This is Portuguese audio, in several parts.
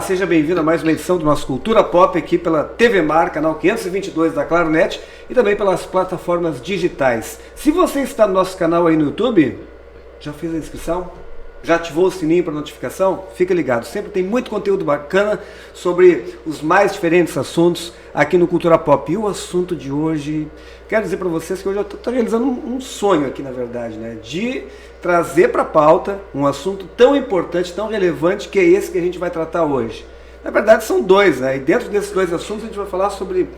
seja bem-vindo a mais uma edição do nosso Cultura Pop aqui pela TV Mar, canal 522 da Claronet e também pelas plataformas digitais. Se você está no nosso canal aí no YouTube, já fez a inscrição? Já ativou o sininho para notificação? Fica ligado, sempre tem muito conteúdo bacana sobre os mais diferentes assuntos aqui no Cultura Pop. E o assunto de hoje, quero dizer para vocês que hoje eu estou realizando um sonho aqui, na verdade, né? De trazer para a pauta um assunto tão importante, tão relevante, que é esse que a gente vai tratar hoje. Na verdade são dois, né? E dentro desses dois assuntos a gente vai falar sobre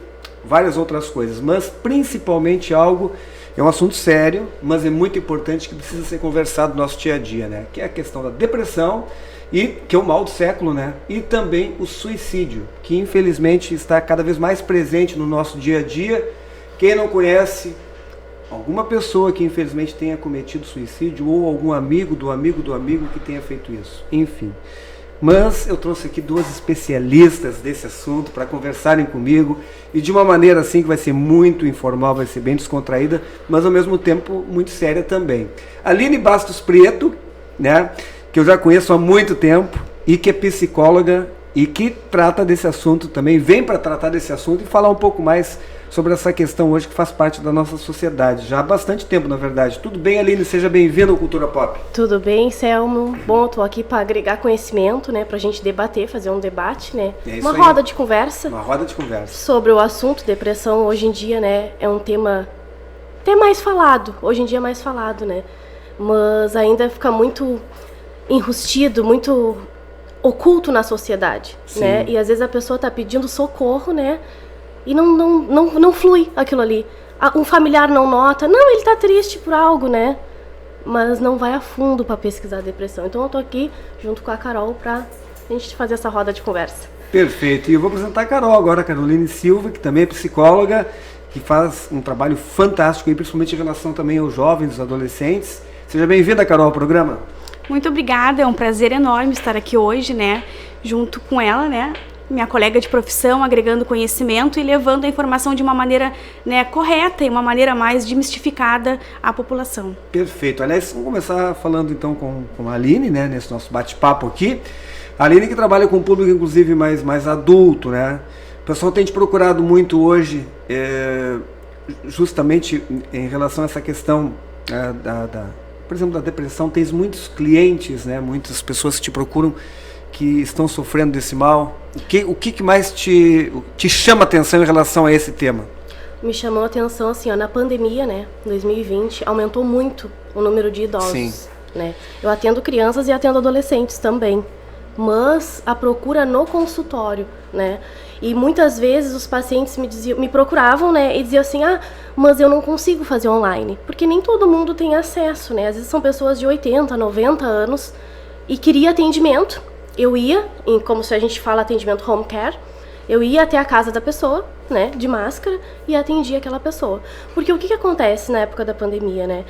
várias outras coisas, mas principalmente algo, é um assunto sério, mas é muito importante, que precisa ser conversado no nosso dia a dia, né? Que é a questão da depressão, e que é o mal do século, né? E também o suicídio, que infelizmente está cada vez mais presente no nosso dia a dia. Quem não conhece alguma pessoa que infelizmente tenha cometido suicídio, ou algum amigo do amigo do amigo que tenha feito isso, enfim. Mas eu trouxe aqui duas especialistas desse assunto para conversarem comigo, e de uma maneira assim que vai ser muito informal, vai ser bem descontraída, mas ao mesmo tempo muito séria também. Aline Bastos Prieto, né, que eu já conheço há muito tempo e que é psicóloga e que trata desse assunto também, vem para tratar desse assunto e falar um pouco mais sobre essa questão hoje que faz parte da nossa sociedade, já há bastante tempo, na verdade. Tudo bem, Aline? Seja bem-vinda ao Cultura Pop. Tudo bem, Selmo. Bom, eu tô aqui para agregar conhecimento, né, pra gente debater, fazer um debate, né, uma roda de conversa. Uma roda de conversa. Sobre o assunto depressão, hoje em dia, né, é um tema até mais falado, hoje em dia é mais falado, né, mas ainda fica muito enrustido, muito oculto na sociedade, né, e às vezes a pessoa tá pedindo socorro, né, e não flui aquilo ali. Um familiar não nota, não, ele tá triste por algo, né? Mas não vai a fundo para pesquisar a depressão. Então eu tô aqui junto com a Carol pra gente fazer essa roda de conversa. Perfeito. E eu vou apresentar a Carol agora, a Caroline Silva, que também é psicóloga, que faz um trabalho fantástico, e principalmente em relação também aos jovens, aos adolescentes. Seja bem-vinda, Carol, ao programa. Muito obrigada, é um prazer enorme estar aqui hoje, né? Junto com ela, né? Minha colega de profissão, agregando conhecimento e levando a informação de uma maneira, né, correta e uma maneira mais desmistificada à população. Perfeito. Aliás, vamos começar falando então com a Aline, né, nesse nosso bate-papo aqui. A Aline, que trabalha com o público, inclusive, mais adulto, né? O pessoal tem te procurado muito hoje, justamente em relação a essa questão por exemplo, da depressão. Tens muitos clientes, né, muitas pessoas que te procuram, que estão sofrendo desse mal. O que mais te chama a atenção em relação a esse tema? Me chamou a atenção, assim, ó, na pandemia, né, 2020, aumentou muito o número de idosos. Sim. Né? Eu atendo crianças e atendo adolescentes também, mas a procura no consultório, né, e muitas vezes os pacientes me procuravam, né, e diziam assim, mas eu não consigo fazer online, porque nem todo mundo tem acesso, né, às vezes são pessoas de 80, 90 anos e queria atendimento. Eu ia, como se a gente fala atendimento home care, eu ia até a casa da pessoa, né, de máscara, e atendia aquela pessoa. Porque o que acontece na época da pandemia, né?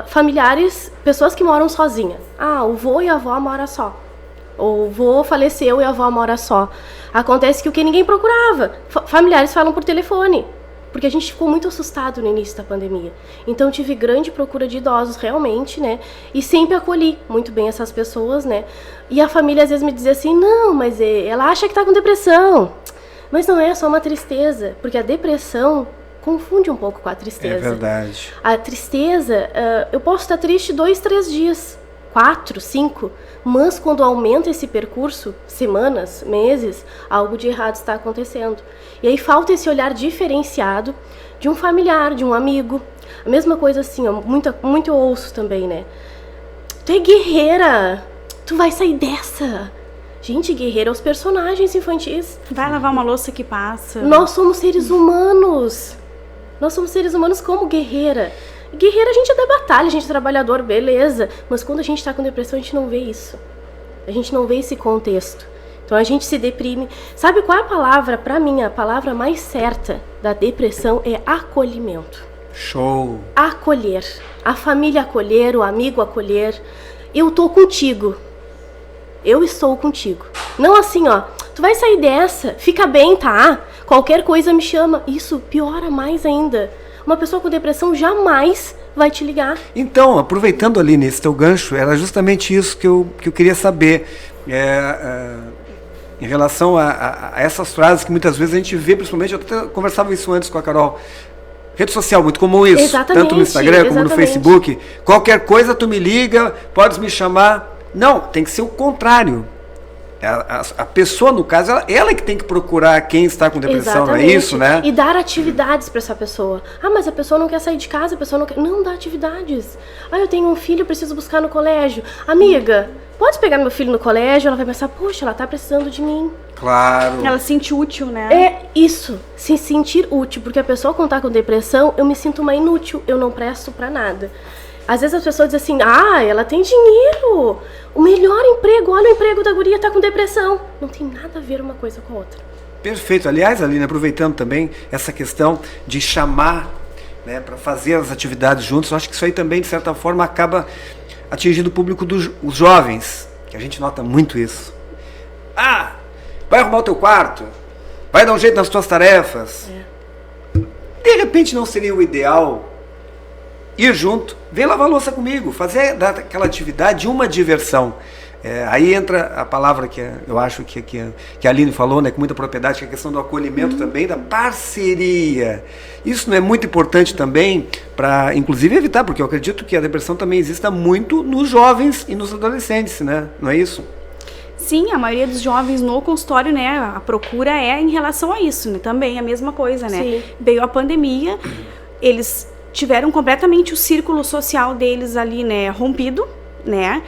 Familiares, pessoas que moram sozinhas. O vô e a avó moram só. O vô faleceu e a avó mora só. Acontece que o que ninguém procurava, familiares falam por telefone. Porque a gente ficou muito assustado no início da pandemia. Então tive grande procura de idosos realmente, né? E sempre acolhi muito bem essas pessoas, né? E a família às vezes me dizia assim, não, mas ela acha que tá com depressão. Mas não é só uma tristeza, porque a depressão confunde um pouco com a tristeza. É verdade. A tristeza, eu posso estar triste 2, 3 dias, 4, 5, mas quando aumenta esse percurso, semanas, meses, algo de errado está acontecendo. E aí falta esse olhar diferenciado de um familiar, de um amigo. A mesma coisa assim, ó, muito eu ouço também, né? Tu é guerreira, tu vai sair dessa. Gente, guerreira é os personagens infantis. Vai lavar uma louça que passa. Nós somos seres humanos. Nós somos seres humanos como guerreira. Guerreira, a gente é da batalha, a gente é trabalhador, beleza. Mas quando a gente tá com depressão, a gente não vê isso. A gente não vê esse contexto. Então a gente se deprime. Sabe qual é a palavra? Pra mim, a palavra mais certa da depressão é acolhimento. Show! Acolher. A família acolher, o amigo acolher. Eu tô contigo. Eu estou contigo. Não assim, ó, tu vai sair dessa, fica bem, tá? Qualquer coisa me chama. Isso piora mais ainda. Uma pessoa com depressão jamais vai te ligar. Então, aproveitando ali nesse teu gancho, era justamente isso que eu queria saber. em relação a essas frases que muitas vezes a gente vê, principalmente, eu até conversava isso antes com a Carol, rede social, muito comum isso, exatamente, tanto no Instagram como no Facebook, qualquer coisa tu me liga, podes me chamar, não, tem que ser o contrário. A pessoa, no caso, ela que tem que procurar quem está com depressão, exatamente. Não é isso, né? E dar atividades para essa pessoa. Ah, mas a pessoa não quer sair de casa, a pessoa não quer... Não, dá atividades. Ah, eu tenho um filho, preciso buscar no colégio. Amiga, pode pegar meu filho no colégio? Ela vai pensar, poxa, ela tá precisando de mim. Claro. Ela se sente útil, né? É isso, se sentir útil. Porque a pessoa, quando tá com depressão, eu me sinto uma inútil, eu não presto para nada. Às vezes as pessoas dizem assim, ah, ela tem dinheiro, o melhor emprego, olha o emprego da guria, tá com depressão. Não tem nada a ver uma coisa com a outra. Perfeito. Aliás, Aline, aproveitando também essa questão de chamar, né, para fazer as atividades juntos, eu acho que isso aí também, de certa forma, acaba atingindo o público dos jovens, que a gente nota muito isso. Ah, vai arrumar o teu quarto, vai dar um jeito nas tuas tarefas. De repente não seria o ideal ir junto, vem lavar a louça comigo, fazer daquela atividade uma diversão. Aí entra a palavra que eu acho que a Aline falou, né, com muita propriedade, que é a questão do acolhimento também, da parceria. Isso é muito importante também para, inclusive, evitar, porque eu acredito que a depressão também exista muito nos jovens e nos adolescentes, né? Não é isso? Sim, a maioria dos jovens no consultório, né, a procura é em relação a isso, né? Também a mesma coisa, né? Sim. Veio a pandemia, eles tiveram completamente o círculo social deles ali, né, rompido, né?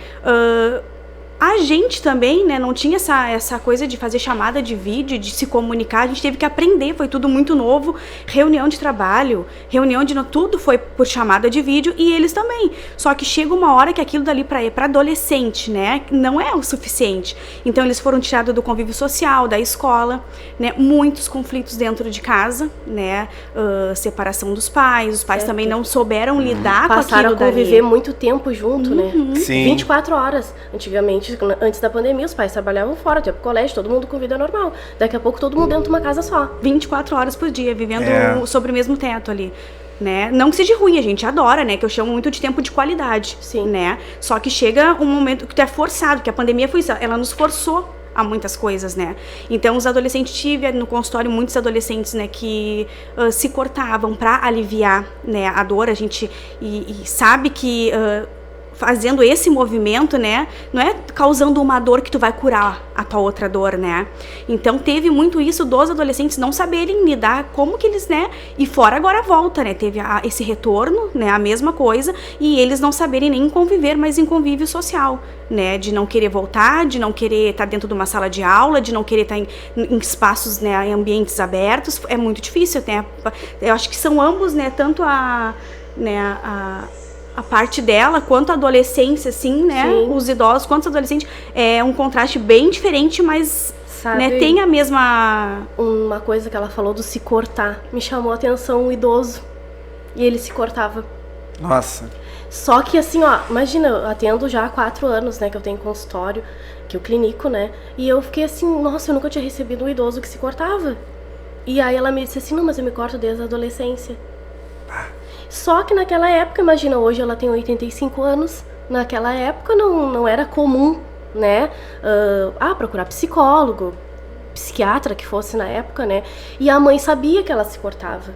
A gente também, né, não tinha essa coisa de fazer chamada de vídeo, de se comunicar, a gente teve que aprender, foi tudo muito novo, reunião de trabalho, tudo foi por chamada de vídeo e eles também. Só que chega uma hora que aquilo dali para adolescente, né, não é o suficiente. Então eles foram tirados do convívio social, da escola, né, muitos conflitos dentro de casa, né, separação dos pais, os pais também não souberam lidar com aquilo dali. Passaram a conviver muito tempo junto, né? Sim. 24 horas, antigamente. Antes da pandemia, os pais trabalhavam fora, tinha pro colégio, todo mundo com vida normal. Daqui a pouco, todo mundo dentro de uma casa só. 24 horas por dia, vivendo sobre o mesmo teto ali, né? Não que seja ruim, a gente adora, né? Que eu chamo muito de tempo de qualidade, sim, né? Só que chega um momento que tu é forçado, que a pandemia foi isso, ela nos forçou a muitas coisas, né? Então, os adolescentes, tive no consultório muitos adolescentes, né, que se cortavam para aliviar, né, a dor. A gente e sabe que... fazendo esse movimento, né, não é causando uma dor que tu vai curar a tua outra dor, né? Então teve muito isso dos adolescentes não saberem lidar, como que eles, né, e fora agora volta, né, teve esse retorno, né, a mesma coisa, e eles não saberem nem conviver, mas em convívio social, né, de não querer voltar, de não querer estar dentro de uma sala de aula, de não querer estar em espaços, né, em ambientes abertos, é muito difícil, né? Eu acho que são ambos, né, tanto a parte dela, quanto a adolescência, assim, né? Sim. Os idosos, quanto os adolescentes, é um contraste bem diferente, mas, né, tem a mesma... Uma coisa que ela falou do se cortar, me chamou a atenção o idoso, e ele se cortava. Nossa. Só que assim, ó, imagina, eu atendo já há 4 anos, né, que eu tenho consultório, que eu clinico, né, e eu fiquei assim, nossa, eu nunca tinha recebido um idoso que se cortava. E aí ela me disse assim, não, mas eu me corto desde a adolescência. Só que naquela época, imagina, hoje ela tem 85 anos, naquela época não era comum, né, procurar psicólogo, psiquiatra que fosse na época, né, e a mãe sabia que ela se cortava.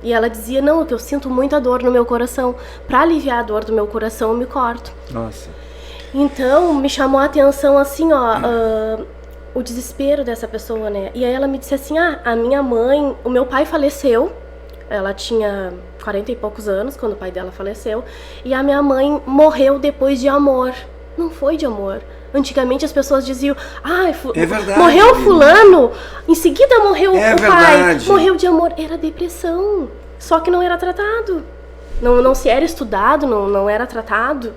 E ela dizia, não, que eu sinto muita dor no meu coração, pra aliviar a dor do meu coração eu me corto. Nossa. Então, me chamou a atenção assim, ó, o desespero dessa pessoa, né, e aí ela me disse assim, a minha mãe, o meu pai faleceu, ela tinha 40 e poucos anos quando o pai dela faleceu. E a minha mãe morreu depois de amor. Não foi de amor. Antigamente as pessoas diziam, é verdade, morreu fulano, em seguida morreu o pai. Verdade. Morreu de amor. Era depressão. Só que não era tratado. Não se era estudado, não era tratado.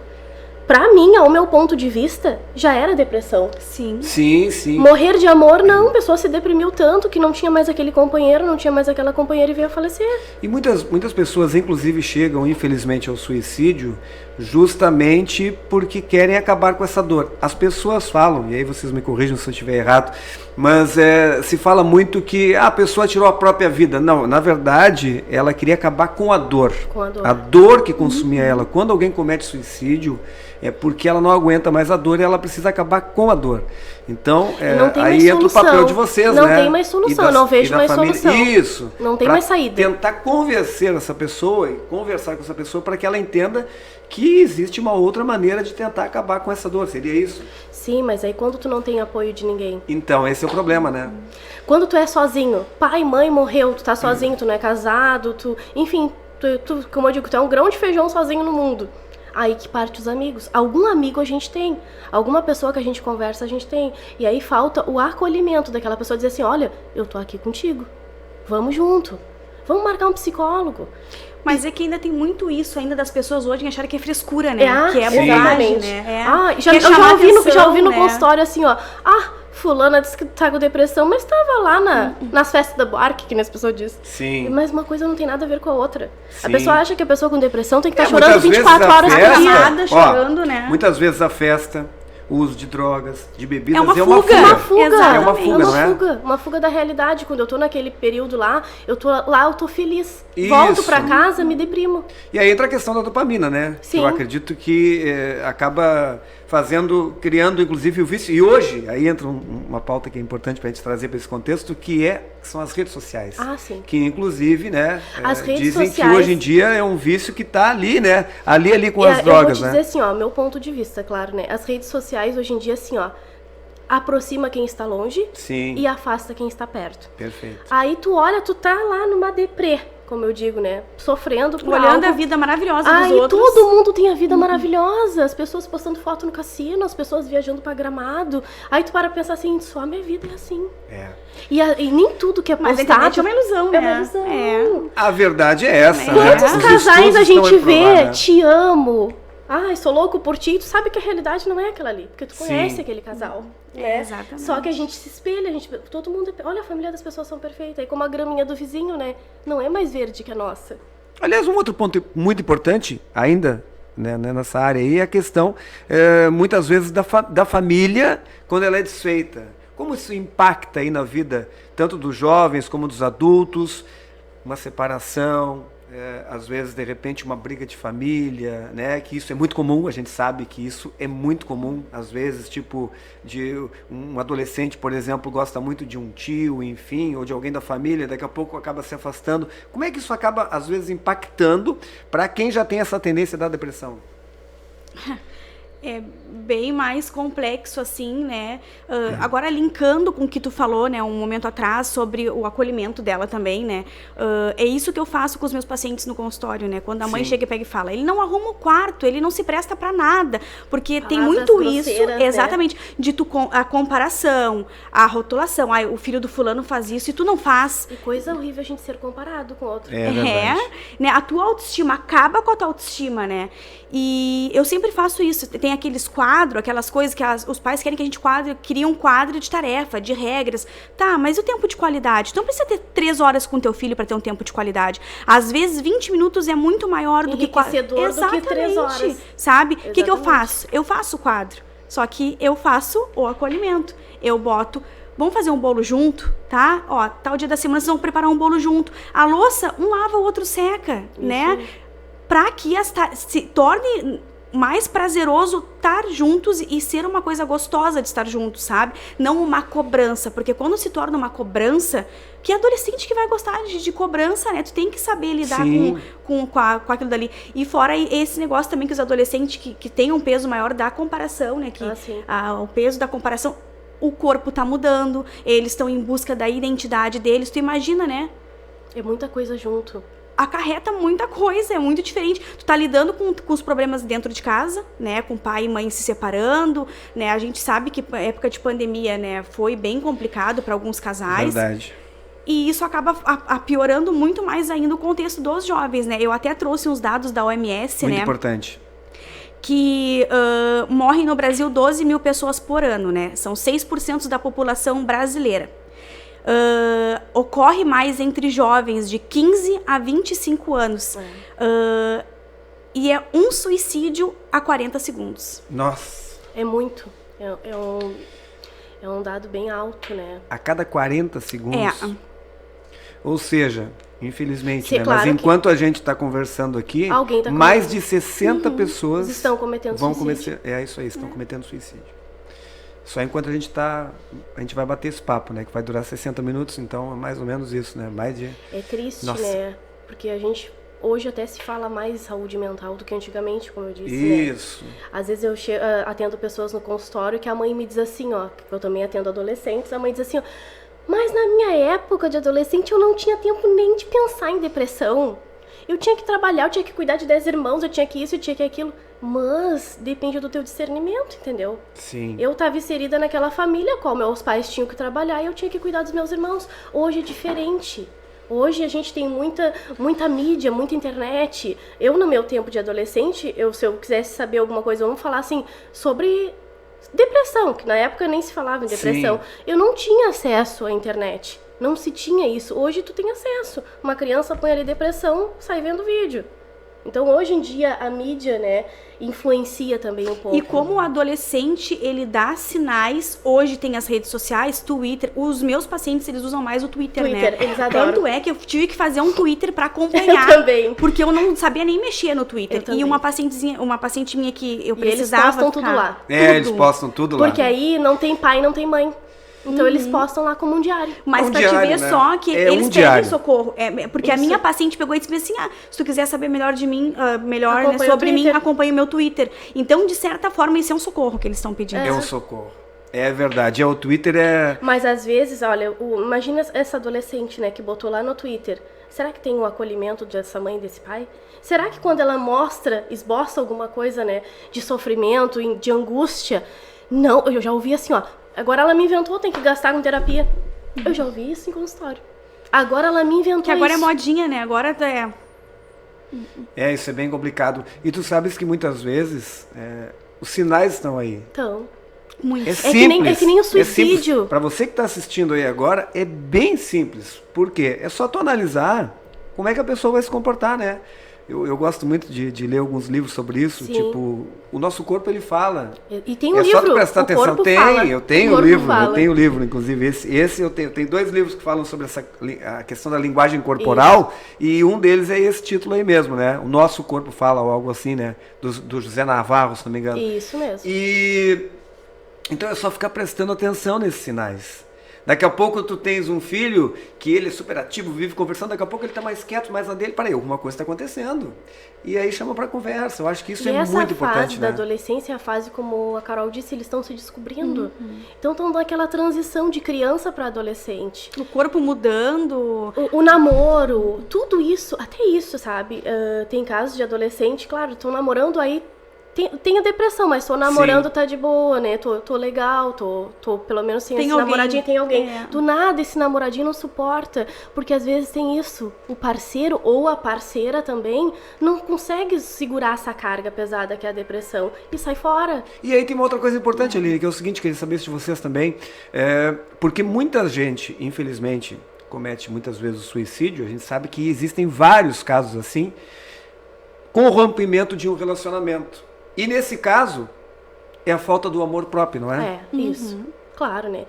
Pra mim, ao meu ponto de vista, já era depressão. Sim. Sim, sim. Morrer de amor, não. A pessoa se deprimiu tanto que não tinha mais aquele companheiro, não tinha mais aquela companheira e veio a falecer. E muitas pessoas, inclusive, chegam, infelizmente, ao suicídio justamente porque querem acabar com essa dor. As pessoas falam, e aí vocês me corrijam se eu estiver errado, mas se fala muito que a pessoa tirou a própria vida. Não, na verdade, ela queria acabar com a dor. Com a dor. A dor que consumia ela. Quando alguém comete suicídio, é porque ela não aguenta mais a dor e ela precisa acabar com a dor. Então, aí entra o papel de vocês, não né? Tem mais solução, não vejo mais solução. Isso. Não tem mais saída. Tentar convencer essa pessoa e conversar com essa pessoa para que ela entenda que existe uma outra maneira de tentar acabar com essa dor. Seria isso? Sim, mas aí quando tu não tem apoio de ninguém. Então, esse é o problema, né? Quando tu é sozinho, pai, mãe morreu, tu tá sozinho, tu não é casado, enfim, tu, como eu digo, tu é um grão de feijão sozinho no mundo. Aí que parte os amigos. Algum amigo a gente tem. Alguma pessoa que a gente conversa a gente tem. E aí falta o acolhimento daquela pessoa dizer assim, olha, eu tô aqui contigo. Vamos junto. Vamos marcar um psicólogo. Mas é que ainda tem muito isso ainda das pessoas hoje em acharem que é frescura, né? Que é bobagem, né? Eu já ouvi no consultório assim, ó. Fulana disse que tá com depressão, mas tava lá nas festas da Buarque, que as pessoas dizem. Sim. Mas uma coisa não tem nada a ver com a outra. Sim. A pessoa acha que a pessoa com depressão tem que estar chorando 24 horas por dia. Chorando, né? Muitas vezes a festa, o uso de drogas, de bebidas, é uma fuga. É uma fuga, não é? Fuga. Uma fuga da realidade. Quando eu tô naquele período lá, eu tô feliz. Isso. Volto pra casa, me deprimo. E aí entra a questão da dopamina, né? Sim. Eu acredito que acaba criando inclusive o vício. E hoje, aí entra uma pauta que é importante pra gente trazer para esse contexto, que são as redes sociais. Sim. Que inclusive, né, as redes dizem sociais, que hoje em dia é um vício que tá ali, né? Ali com as drogas, né? Eu vou dizer assim, ó, meu ponto de vista, claro, né? As redes sociais hoje em dia, assim, ó, aproxima quem está longe. Sim. E afasta quem está perto. Perfeito. Aí tu olha, tu tá lá numa deprê, como eu digo, né? Sofrendo por olhando algo. a vida maravilhosa dos outros. Todo mundo tem a vida maravilhosa. As pessoas postando foto no cassino, as pessoas viajando pra Gramado. Aí tu para pensar assim, só a minha vida é assim. E nem tudo que é postado... Mas a internet é uma ilusão, né? É uma ilusão. A verdade é essa, Quantos né? casais a gente vê, te amo... sou louco por ti, tu sabe que a realidade não é aquela ali, porque tu conhece aquele casal. Né? Exatamente. Só que a gente se espelha, todo mundo, olha, a família das pessoas são perfeitas, aí como a graminha do vizinho, né? Não é mais verde que a nossa. Aliás, um outro ponto muito importante ainda, né, nessa área aí, é a questão, muitas vezes, da família, quando ela é desfeita. Como isso impacta aí na vida, tanto dos jovens como dos adultos, uma separação... às vezes, de repente, uma briga de família, né? Que isso é muito comum, a gente sabe que isso é muito comum, às vezes, tipo, de um adolescente, por exemplo, gosta muito de um tio, enfim, ou de alguém da família, daqui a pouco acaba se afastando. Como é que isso acaba, às vezes, impactando para quem já tem essa tendência da depressão? É bem mais complexo, assim, né? Agora, linkando com o que tu falou, né, um momento atrás, sobre o acolhimento dela também, né? É isso que eu faço com os meus pacientes no consultório, né? Quando a mãe chega e pega e fala, ele não arruma o quarto, ele não se presta pra nada, porque tem muito isso, exatamente, né? A comparação, a rotulação, o filho do fulano faz isso e tu não faz. E coisa horrível a gente ser comparado com outro. Né? A tua autoestima acaba com a tua autoestima, né? E eu sempre faço isso. Tem aqueles quadros, aquelas coisas que os pais querem que a gente cria um quadro de tarefa, de regras. Tá, mas e o tempo de qualidade? Tu não precisa ter 3 horas com teu filho para ter um tempo de qualidade. Às vezes 20 minutos é muito maior do que do que 3 horas. Sabe? O que eu faço? Eu faço o quadro. Só que eu faço o acolhimento. Eu boto... Vamos fazer um bolo junto, tá? Ó, tal dia da semana vocês vão preparar um bolo junto. A louça, um lava, o outro seca, né? Para que se torne mais prazeroso estar juntos e ser uma coisa gostosa de estar juntos, sabe? Não uma cobrança, porque quando se torna uma cobrança, que adolescente que vai gostar de cobrança, né? Tu tem que saber lidar com aquilo dali. E fora esse negócio também que os adolescentes que têm um peso maior da comparação, né? Que o peso da comparação, o corpo tá mudando, eles estão em busca da identidade deles, tu imagina, né? É muita coisa junto. Acarreta muita coisa, é muito diferente. Tu tá lidando com os problemas dentro de casa, né? Com pai e mãe se separando, né? A gente sabe que a época de pandemia, né, foi bem complicado para alguns casais. Verdade. E isso acaba piorando muito mais ainda o contexto dos jovens, né? Eu até trouxe uns dados da OMS, muito né? Muito importante. Que morrem no Brasil 12 mil pessoas por ano, né? São 6% da população brasileira. Ocorre mais entre jovens de 15 a 25 anos. E é um suicídio a 40 segundos. Nossa! É muito. É um dado bem alto, né? A cada 40 segundos. Ou seja, Infelizmente, Sim, né? claro Mas enquanto a gente está conversando aqui, mais de 60 pessoas estão cometendo suicídio. É isso aí, estão cometendo suicídio. Só enquanto a gente vai bater esse papo, né? Que vai durar 60 minutos, então é mais ou menos isso, né? É triste, né? Porque a gente hoje até se fala mais de saúde mental do que antigamente, como eu disse. Isso. Né? Às vezes eu atendo pessoas no consultório que a mãe me diz assim, ó, eu também atendo adolescentes, a mãe diz assim, ó, mas na minha época de adolescente eu não tinha tempo nem de pensar em depressão. Eu tinha que trabalhar, eu tinha que cuidar de 10 irmãos, eu tinha que isso, eu tinha que aquilo. Mas depende do teu discernimento, entendeu? Sim. Eu estava inserida naquela família, qual meus pais tinham que trabalhar e eu tinha que cuidar dos meus irmãos. Hoje é diferente. Hoje a gente tem muita mídia, muita internet. Eu, no meu tempo de adolescente, se eu quisesse saber alguma coisa, vamos falar assim, sobre depressão, que na época nem se falava em depressão. Sim. Eu não tinha acesso à internet. Não se tinha isso. Hoje tu tem acesso. Uma criança põe ali depressão, sai vendo vídeo. Então, hoje em dia, a mídia, né, influencia também um pouco. E como o adolescente, ele dá sinais, hoje tem as redes sociais, Twitter, os meus pacientes, eles usam mais o Twitter, né? Eles adoram. Tanto é que eu tive que fazer um Twitter pra acompanhar. Eu também. Porque eu não sabia nem mexer no Twitter. E uma paciente minha que eu precisava... eles postam tudo lá. Eles postam tudo lá. Porque aí não tem pai, não tem mãe. Então eles postam lá como um diário. Mas pra te ver, né? Só que eles pedem socorro. Porque a minha paciente pegou e disse assim, se tu quiser saber melhor de mim, né, sobre mim, acompanha o meu Twitter. Então, de certa forma, isso é um socorro que eles estão pedindo. É um socorro. É verdade. O Twitter é... Mas às vezes, olha, imagina essa adolescente, né, que botou lá no Twitter. Será que tem um acolhimento dessa mãe e desse pai? Será que quando ela esboça alguma coisa, né, de sofrimento, de angústia? Não, eu já ouvi assim, ó. Agora ela me inventou, tem que gastar com terapia. Eu já ouvi isso em consultório. Agora ela me inventou que agora isso. É modinha, né? Agora isso é bem complicado. E tu sabes que muitas vezes os sinais estão aí. Então. Muito. É simples. É que nem o suicídio. Para você que está assistindo aí agora, é bem simples. Por quê? É só tu analisar como é que a pessoa vai se comportar, né? Eu gosto muito de ler alguns livros sobre isso. Sim. Tipo, o nosso corpo, ele fala. E tem um livro. É só tu prestar atenção. Eu tenho o livro, inclusive. Esse eu tenho. Tem 2 livros que falam sobre a questão da linguagem corporal. Isso. E um deles é esse título aí mesmo, né? O Nosso Corpo Fala, ou algo assim, né? Do José Navarro, se não me engano. Isso mesmo. Então é só ficar prestando atenção nesses sinais. Daqui a pouco tu tens um filho que ele é super ativo, vive conversando, daqui a pouco ele está mais quieto, mais na dele, alguma coisa está acontecendo. E aí chama para conversa. Eu acho que isso é muito importante, essa fase da adolescência é a fase, como a Carol disse, eles estão se descobrindo. Então estão naquela transição de criança para adolescente. O corpo mudando. O namoro, tudo isso, até isso, sabe? Tem casos de adolescente, claro, estão namorando aí. Tenho depressão, mas tô namorando, sim, tá de boa, né? Tô legal, tô pelo menos sem esse namoradinho, tem alguém. Do nada, esse namoradinho não suporta, porque às vezes tem isso. O parceiro ou a parceira também não consegue segurar essa carga pesada que é a depressão e sai fora. E aí tem uma outra coisa importante, Aline, que é o seguinte, queria saber de vocês também, porque muita gente, infelizmente, comete muitas vezes o suicídio. A gente sabe que existem vários casos assim, com o rompimento de um relacionamento. E nesse caso, é a falta do amor próprio, não é? Isso. Claro, né?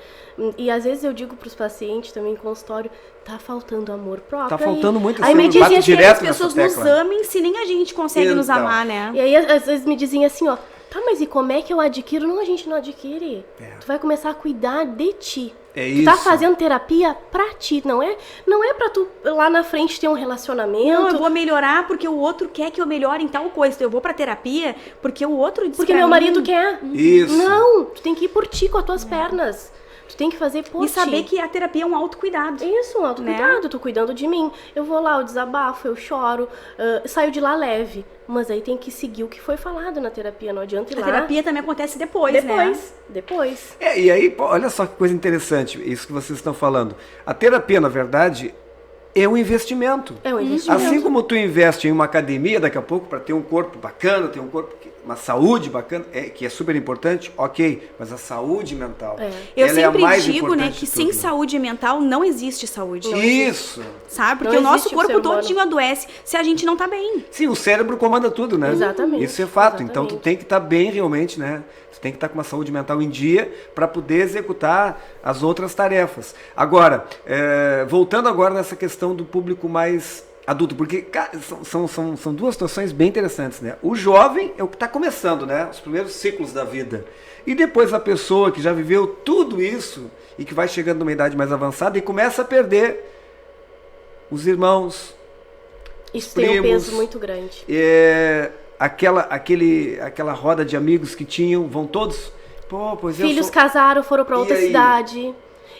E às vezes eu digo para os pacientes também em consultório, tá faltando amor próprio. Tá faltando muito. Aí me dizem assim, as pessoas nos amem se nem a gente consegue nos amar, né? E aí às vezes me dizem assim, ó, tá, mas e como é que eu adquiro? Não, a gente não adquire. Tu vai começar a cuidar de ti. Tu tá fazendo terapia pra ti, não é pra tu lá na frente ter um relacionamento. Não, eu vou melhorar porque o outro quer que eu melhore em tal coisa. Eu vou pra terapia porque o outro diz porque meu marido quer. Isso. Não, tu tem que ir por ti com as tuas pernas. Tu tem que fazer por ti. E saber que a terapia é um autocuidado. Isso, um autocuidado. Né? Tô cuidando de mim. Eu vou lá, eu desabafo, eu choro, saio de lá leve. Mas aí tem que seguir o que foi falado na terapia. Não adianta ir lá. A terapia também acontece depois, né? Depois. E aí, olha só que coisa interessante, isso que vocês estão falando. A terapia, na verdade, é um investimento. É um investimento. Assim como tu investe em uma academia daqui a pouco para ter um corpo bacana, ter um corpo, uma saúde bacana, que é super importante, ok, mas a saúde mental, eu ela sempre é a mais digo, né, tudo, que sem saúde mental não existe saúde. Isso. Sabe? Porque o nosso corpo todinho adoece se a gente não tá bem. Sim, o cérebro comanda tudo, né? Exatamente. Isso é fato. Exatamente. Então tu tem que estar bem realmente, né? Tu tem que estar com uma saúde mental em dia para poder executar as outras tarefas. Agora, voltando agora nessa questão questão do público mais adulto, porque são duas situações bem interessantes, né? O jovem é o que está começando, né? Os primeiros ciclos da vida. E depois a pessoa que já viveu tudo isso e que vai chegando numa idade mais avançada e começa a perder os irmãos, Isso os tem um primos, peso muito grande. aquela roda de amigos que tinham, vão todos... Pô, pois Filhos casaram, foram para outra E aí? cidade.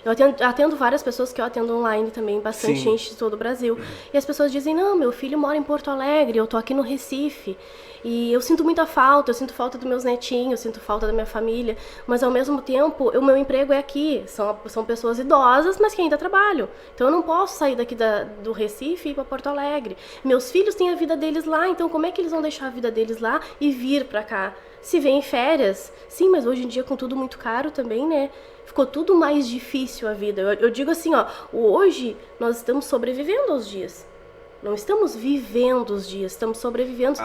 Eu atendo várias pessoas que eu atendo online também, bastante Sim. gente de todo o Brasil. E as pessoas dizem, não, meu filho mora em Porto Alegre, eu tô aqui no Recife. E eu sinto muita falta, eu sinto falta dos meus netinhos, eu sinto falta da minha família. Mas ao mesmo tempo, o meu emprego é aqui. São pessoas idosas, mas que ainda trabalham. Então eu não posso sair daqui do Recife e ir para Porto Alegre. Meus filhos têm a vida deles lá, então como é que eles vão deixar a vida deles lá e vir para cá? Se vem em férias, sim, mas hoje em dia com tudo muito caro também, né? Ficou tudo mais difícil a vida. Eu digo assim, ó, hoje nós estamos sobrevivendo aos dias. Não estamos vivendo os dias, estamos sobrevivendo.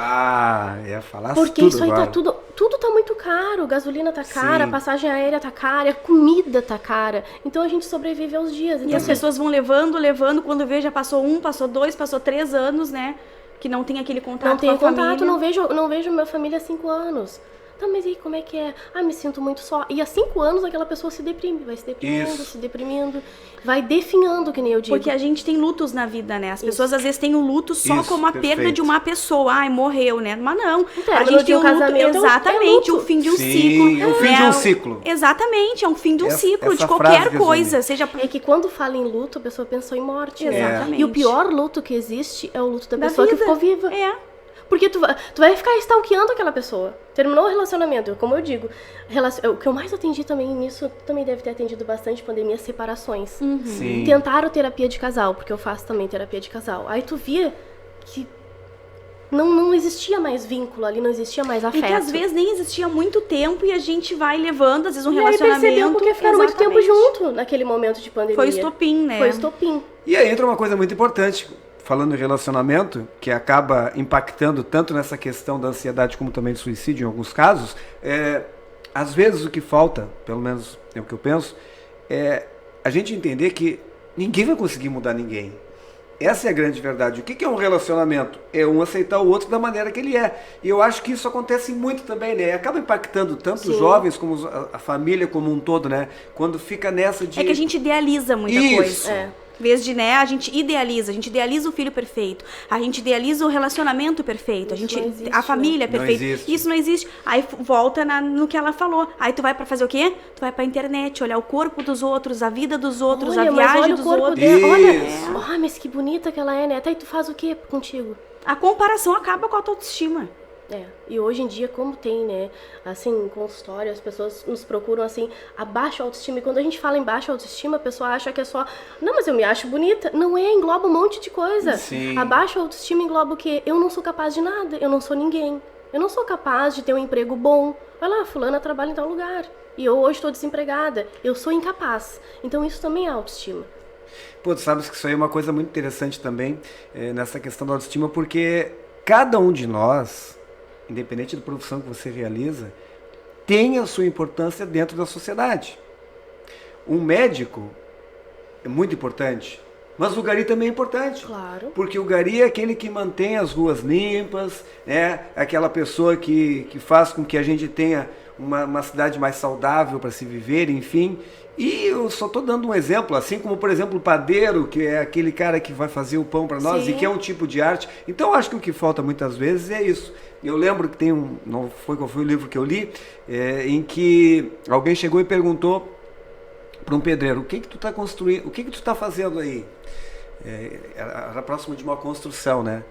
ia falar Porque tudo isso aí agora. tá tudo tá muito caro. Gasolina tá cara, Sim. a passagem aérea tá cara, a comida tá cara. Então a gente sobrevive aos dias. E Então, as pessoas vão levando, quando vê já passou 1, passou 2, passou 3 anos, né? Que não tem aquele contato não tenho com a contato, família. não vejo minha família há 5 anos. Tá, mas e aí, como é que é? Ah, me sinto muito só. E há 5 anos aquela pessoa se deprime, vai se deprimindo, Isso. se deprimindo, vai definhando, que nem eu digo. Porque a gente tem lutos na vida, né? As pessoas às vezes têm o luto só Isso, como a perda perfeito. de uma pessoa. Ai, morreu, né? Mas não. Então, a quando gente tem tem um um luto, casamento, exatamente, é luto. o fim de um Sim, ciclo. é o fim de um ciclo. Exatamente, é um fim de um Essa- ciclo, de essa qualquer frase coisa. resume. Seja É que quando fala em luto, a pessoa pensou em morte, né? Exatamente. E o pior luto que existe é o luto da da pessoa vida. que ficou viva. É. Porque tu vai ficar stalkeando aquela pessoa. Terminou o relacionamento, como eu digo. O que eu mais atendi também nisso, também deve ter atendido bastante pandemia, separações. Sim. Tentaram terapia de casal, porque eu faço também terapia de casal. Aí tu via que não existia mais vínculo ali, não existia mais afeto. E que às vezes nem existia muito tempo e a gente vai levando, às vezes, um E aí relacionamento. percebeu porque ficaram muito tempo Exatamente. junto naquele momento de pandemia. Foi o estopim, né? Foi o estopim. E aí entra uma coisa muito importante, falando em relacionamento, que acaba impactando tanto nessa questão da ansiedade como também do suicídio em alguns casos. Às vezes o que falta, pelo menos é o que eu penso, é a gente entender que ninguém vai conseguir mudar ninguém. Essa é a grande verdade. O que é um relacionamento? É um aceitar o outro da maneira que ele é. E eu acho que isso acontece muito também, né? Acaba impactando tanto os Sim. jovens como a família como um todo, né? Quando fica nessa de... É que a gente idealiza muita Isso. coisa. É. Em vez de, né, a gente idealiza o filho perfeito, a gente idealiza o relacionamento perfeito, Isso não existe, a família né? perfeita. Não existe. Isso não existe. Aí volta no que ela falou. Aí tu vai pra fazer o quê? Tu vai pra internet, olhar o corpo dos outros, a vida dos outros, Olha, a mas viagem olha dos o corpo outros. dela. Olha, Isso. ah, mas que bonita que ela é, né? Até aí tu faz o quê contigo? A comparação acaba com a tua autoestima. E hoje em dia, como tem, né, assim, em consultório, as pessoas nos procuram, assim, a baixa autoestima. E quando a gente fala em baixa autoestima, a pessoa acha que é só, não, mas eu me acho bonita. Não é, engloba um monte de coisa. Sim. A baixa autoestima engloba o quê? Eu não sou capaz de nada, eu não sou ninguém. Eu não sou capaz de ter um emprego bom. Vai lá, fulana trabalha em tal lugar. E eu hoje estou desempregada. Eu sou incapaz. Então isso também é autoestima. Pô, tu sabes que isso aí é uma coisa muito interessante também, nessa questão da autoestima, porque cada um de nós, independente da profissão que você realiza, tem a sua importância dentro da sociedade. Um médico é muito importante, mas o gari também é importante. Claro. Porque o gari é aquele que mantém as ruas limpas, né? Aquela pessoa que faz com que a gente tenha uma cidade mais saudável para se viver, enfim. E eu só estou dando um exemplo, assim como, por exemplo, o padeiro, que é aquele cara que vai fazer o pão para nós. Sim. E que é um tipo de arte. Então, acho que o que falta muitas vezes é isso. Eu lembro que tem não foi qual foi o livro que eu li, em que alguém chegou e perguntou para um pedreiro: o que tu está construindo, o que tu está fazendo aí? Era próximo de uma construção, né?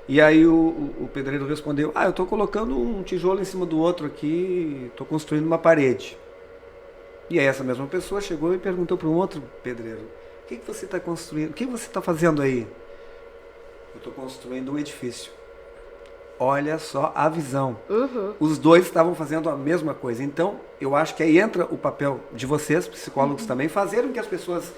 E aí o pedreiro respondeu: eu estou colocando um tijolo em cima do outro aqui, estou construindo uma parede. E aí essa mesma pessoa chegou e perguntou para um outro pedreiro: o que você está construindo? O que você está fazendo aí? Eu estou construindo um edifício. Olha só a visão. Uhum. Os dois estavam fazendo a mesma coisa. Então, eu acho que aí entra o papel de vocês, psicólogos também, fazerem que as pessoas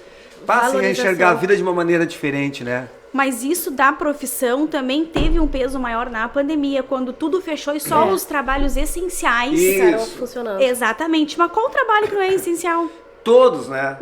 passem a enxergar a vida de uma maneira diferente, né? Mas isso da profissão também teve um peso maior na pandemia, quando tudo fechou e só os trabalhos essenciais Isso. Ficaram funcionando. Exatamente. Mas qual trabalho que não é essencial? Todos, né?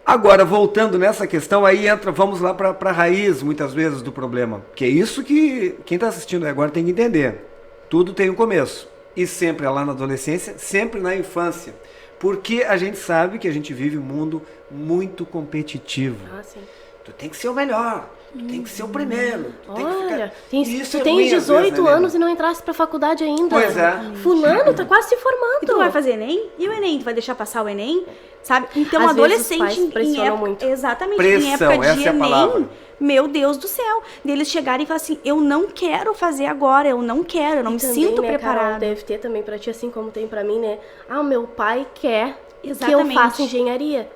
Agora, voltando nessa questão, aí vamos lá para a raiz, muitas vezes, do problema. Que é isso que quem está assistindo agora tem que entender. Tudo tem um começo. E sempre é lá na adolescência, sempre na infância. Porque a gente sabe que a gente vive um mundo muito competitivo. Ah, sim. Tu tem que ser o melhor, tu tem que ser o primeiro. Tu tem que Olha, ficar... tu tens 18 anos e não entraste pra faculdade ainda. Pois é. Fulano tá quase se formando. E tu vai fazer Enem? E o Enem? Tu vai deixar passar o Enem? Sabe? Então, Às adolescente vezes os pais pressionam época, muito. exatamente, Pressão, em época essa de é a palavra. Enem, meu Deus do céu. Deles chegarem e falar assim, eu não quero fazer agora, eu não quero, eu não me Também, sinto né, preparada. Carol, deve ter também pra ti, assim como tem pra mim, né? Ah, o meu pai quer que eu Exatamente. faça engenharia,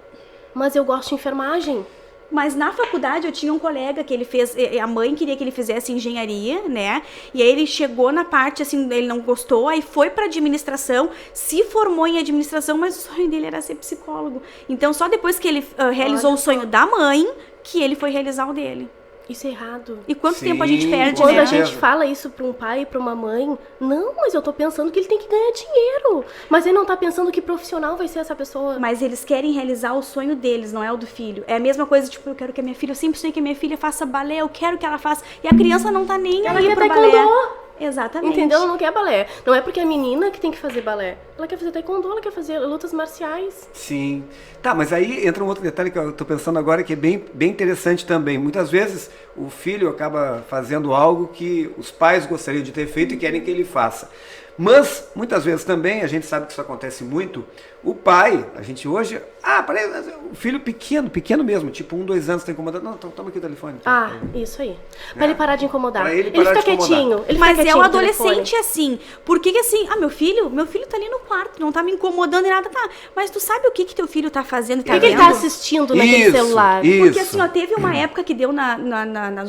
mas eu gosto de enfermagem. Mas na faculdade eu tinha um colega que ele fez, a mãe queria que ele fizesse engenharia, né? E aí ele chegou na parte, assim, ele não gostou, aí foi pra administração, se formou em administração, mas o sonho dele era ser psicólogo. Então só depois que ele realizou Olha o sonho só. da mãe, que ele foi realizar o dele. Isso é errado. E quanto Sim, tempo a gente perde, com Quando né? a certeza. gente fala isso pra um pai e pra uma mãe, não, mas eu tô pensando que ele tem que ganhar dinheiro. Mas ele não tá pensando que profissional vai ser essa pessoa. Mas eles querem realizar o sonho deles, não é o do filho. É a mesma coisa, tipo, eu quero que a minha filha, eu sempre sonhei que a minha filha faça balé, eu quero que ela faça. E a criança não tá nem Ela aí quer pro taekwondo. balé. Exatamente. Entendeu? Ela não quer balé. Não é porque é a menina que tem que fazer balé. Ela quer fazer taekwondo, ela quer fazer lutas marciais. Sim. Tá, mas aí entra um outro detalhe que eu estou pensando agora que é bem interessante também. Muitas vezes o filho acaba fazendo algo que os pais gostariam de ter feito e querem que ele faça. Mas, muitas vezes também, a gente sabe que isso acontece muito, o pai, a gente hoje, parece, o filho pequeno mesmo, tipo 1, 2 anos, tá incomodando, não, toma aqui o telefone. Ah, isso aí. Pra ele parar de incomodar. Pra ele Ele parar fica de incomodar. quietinho. Ele Mas fica é quietinho o no telefone. adolescente assim. Por que assim? Meu filho tá ali no quarto, não tá me incomodando e nada, tá. Mas tu sabe o que teu filho tá fazendo? O que ele tá assistindo naquele celular? Isso. Porque assim, ó, teve uma época que deu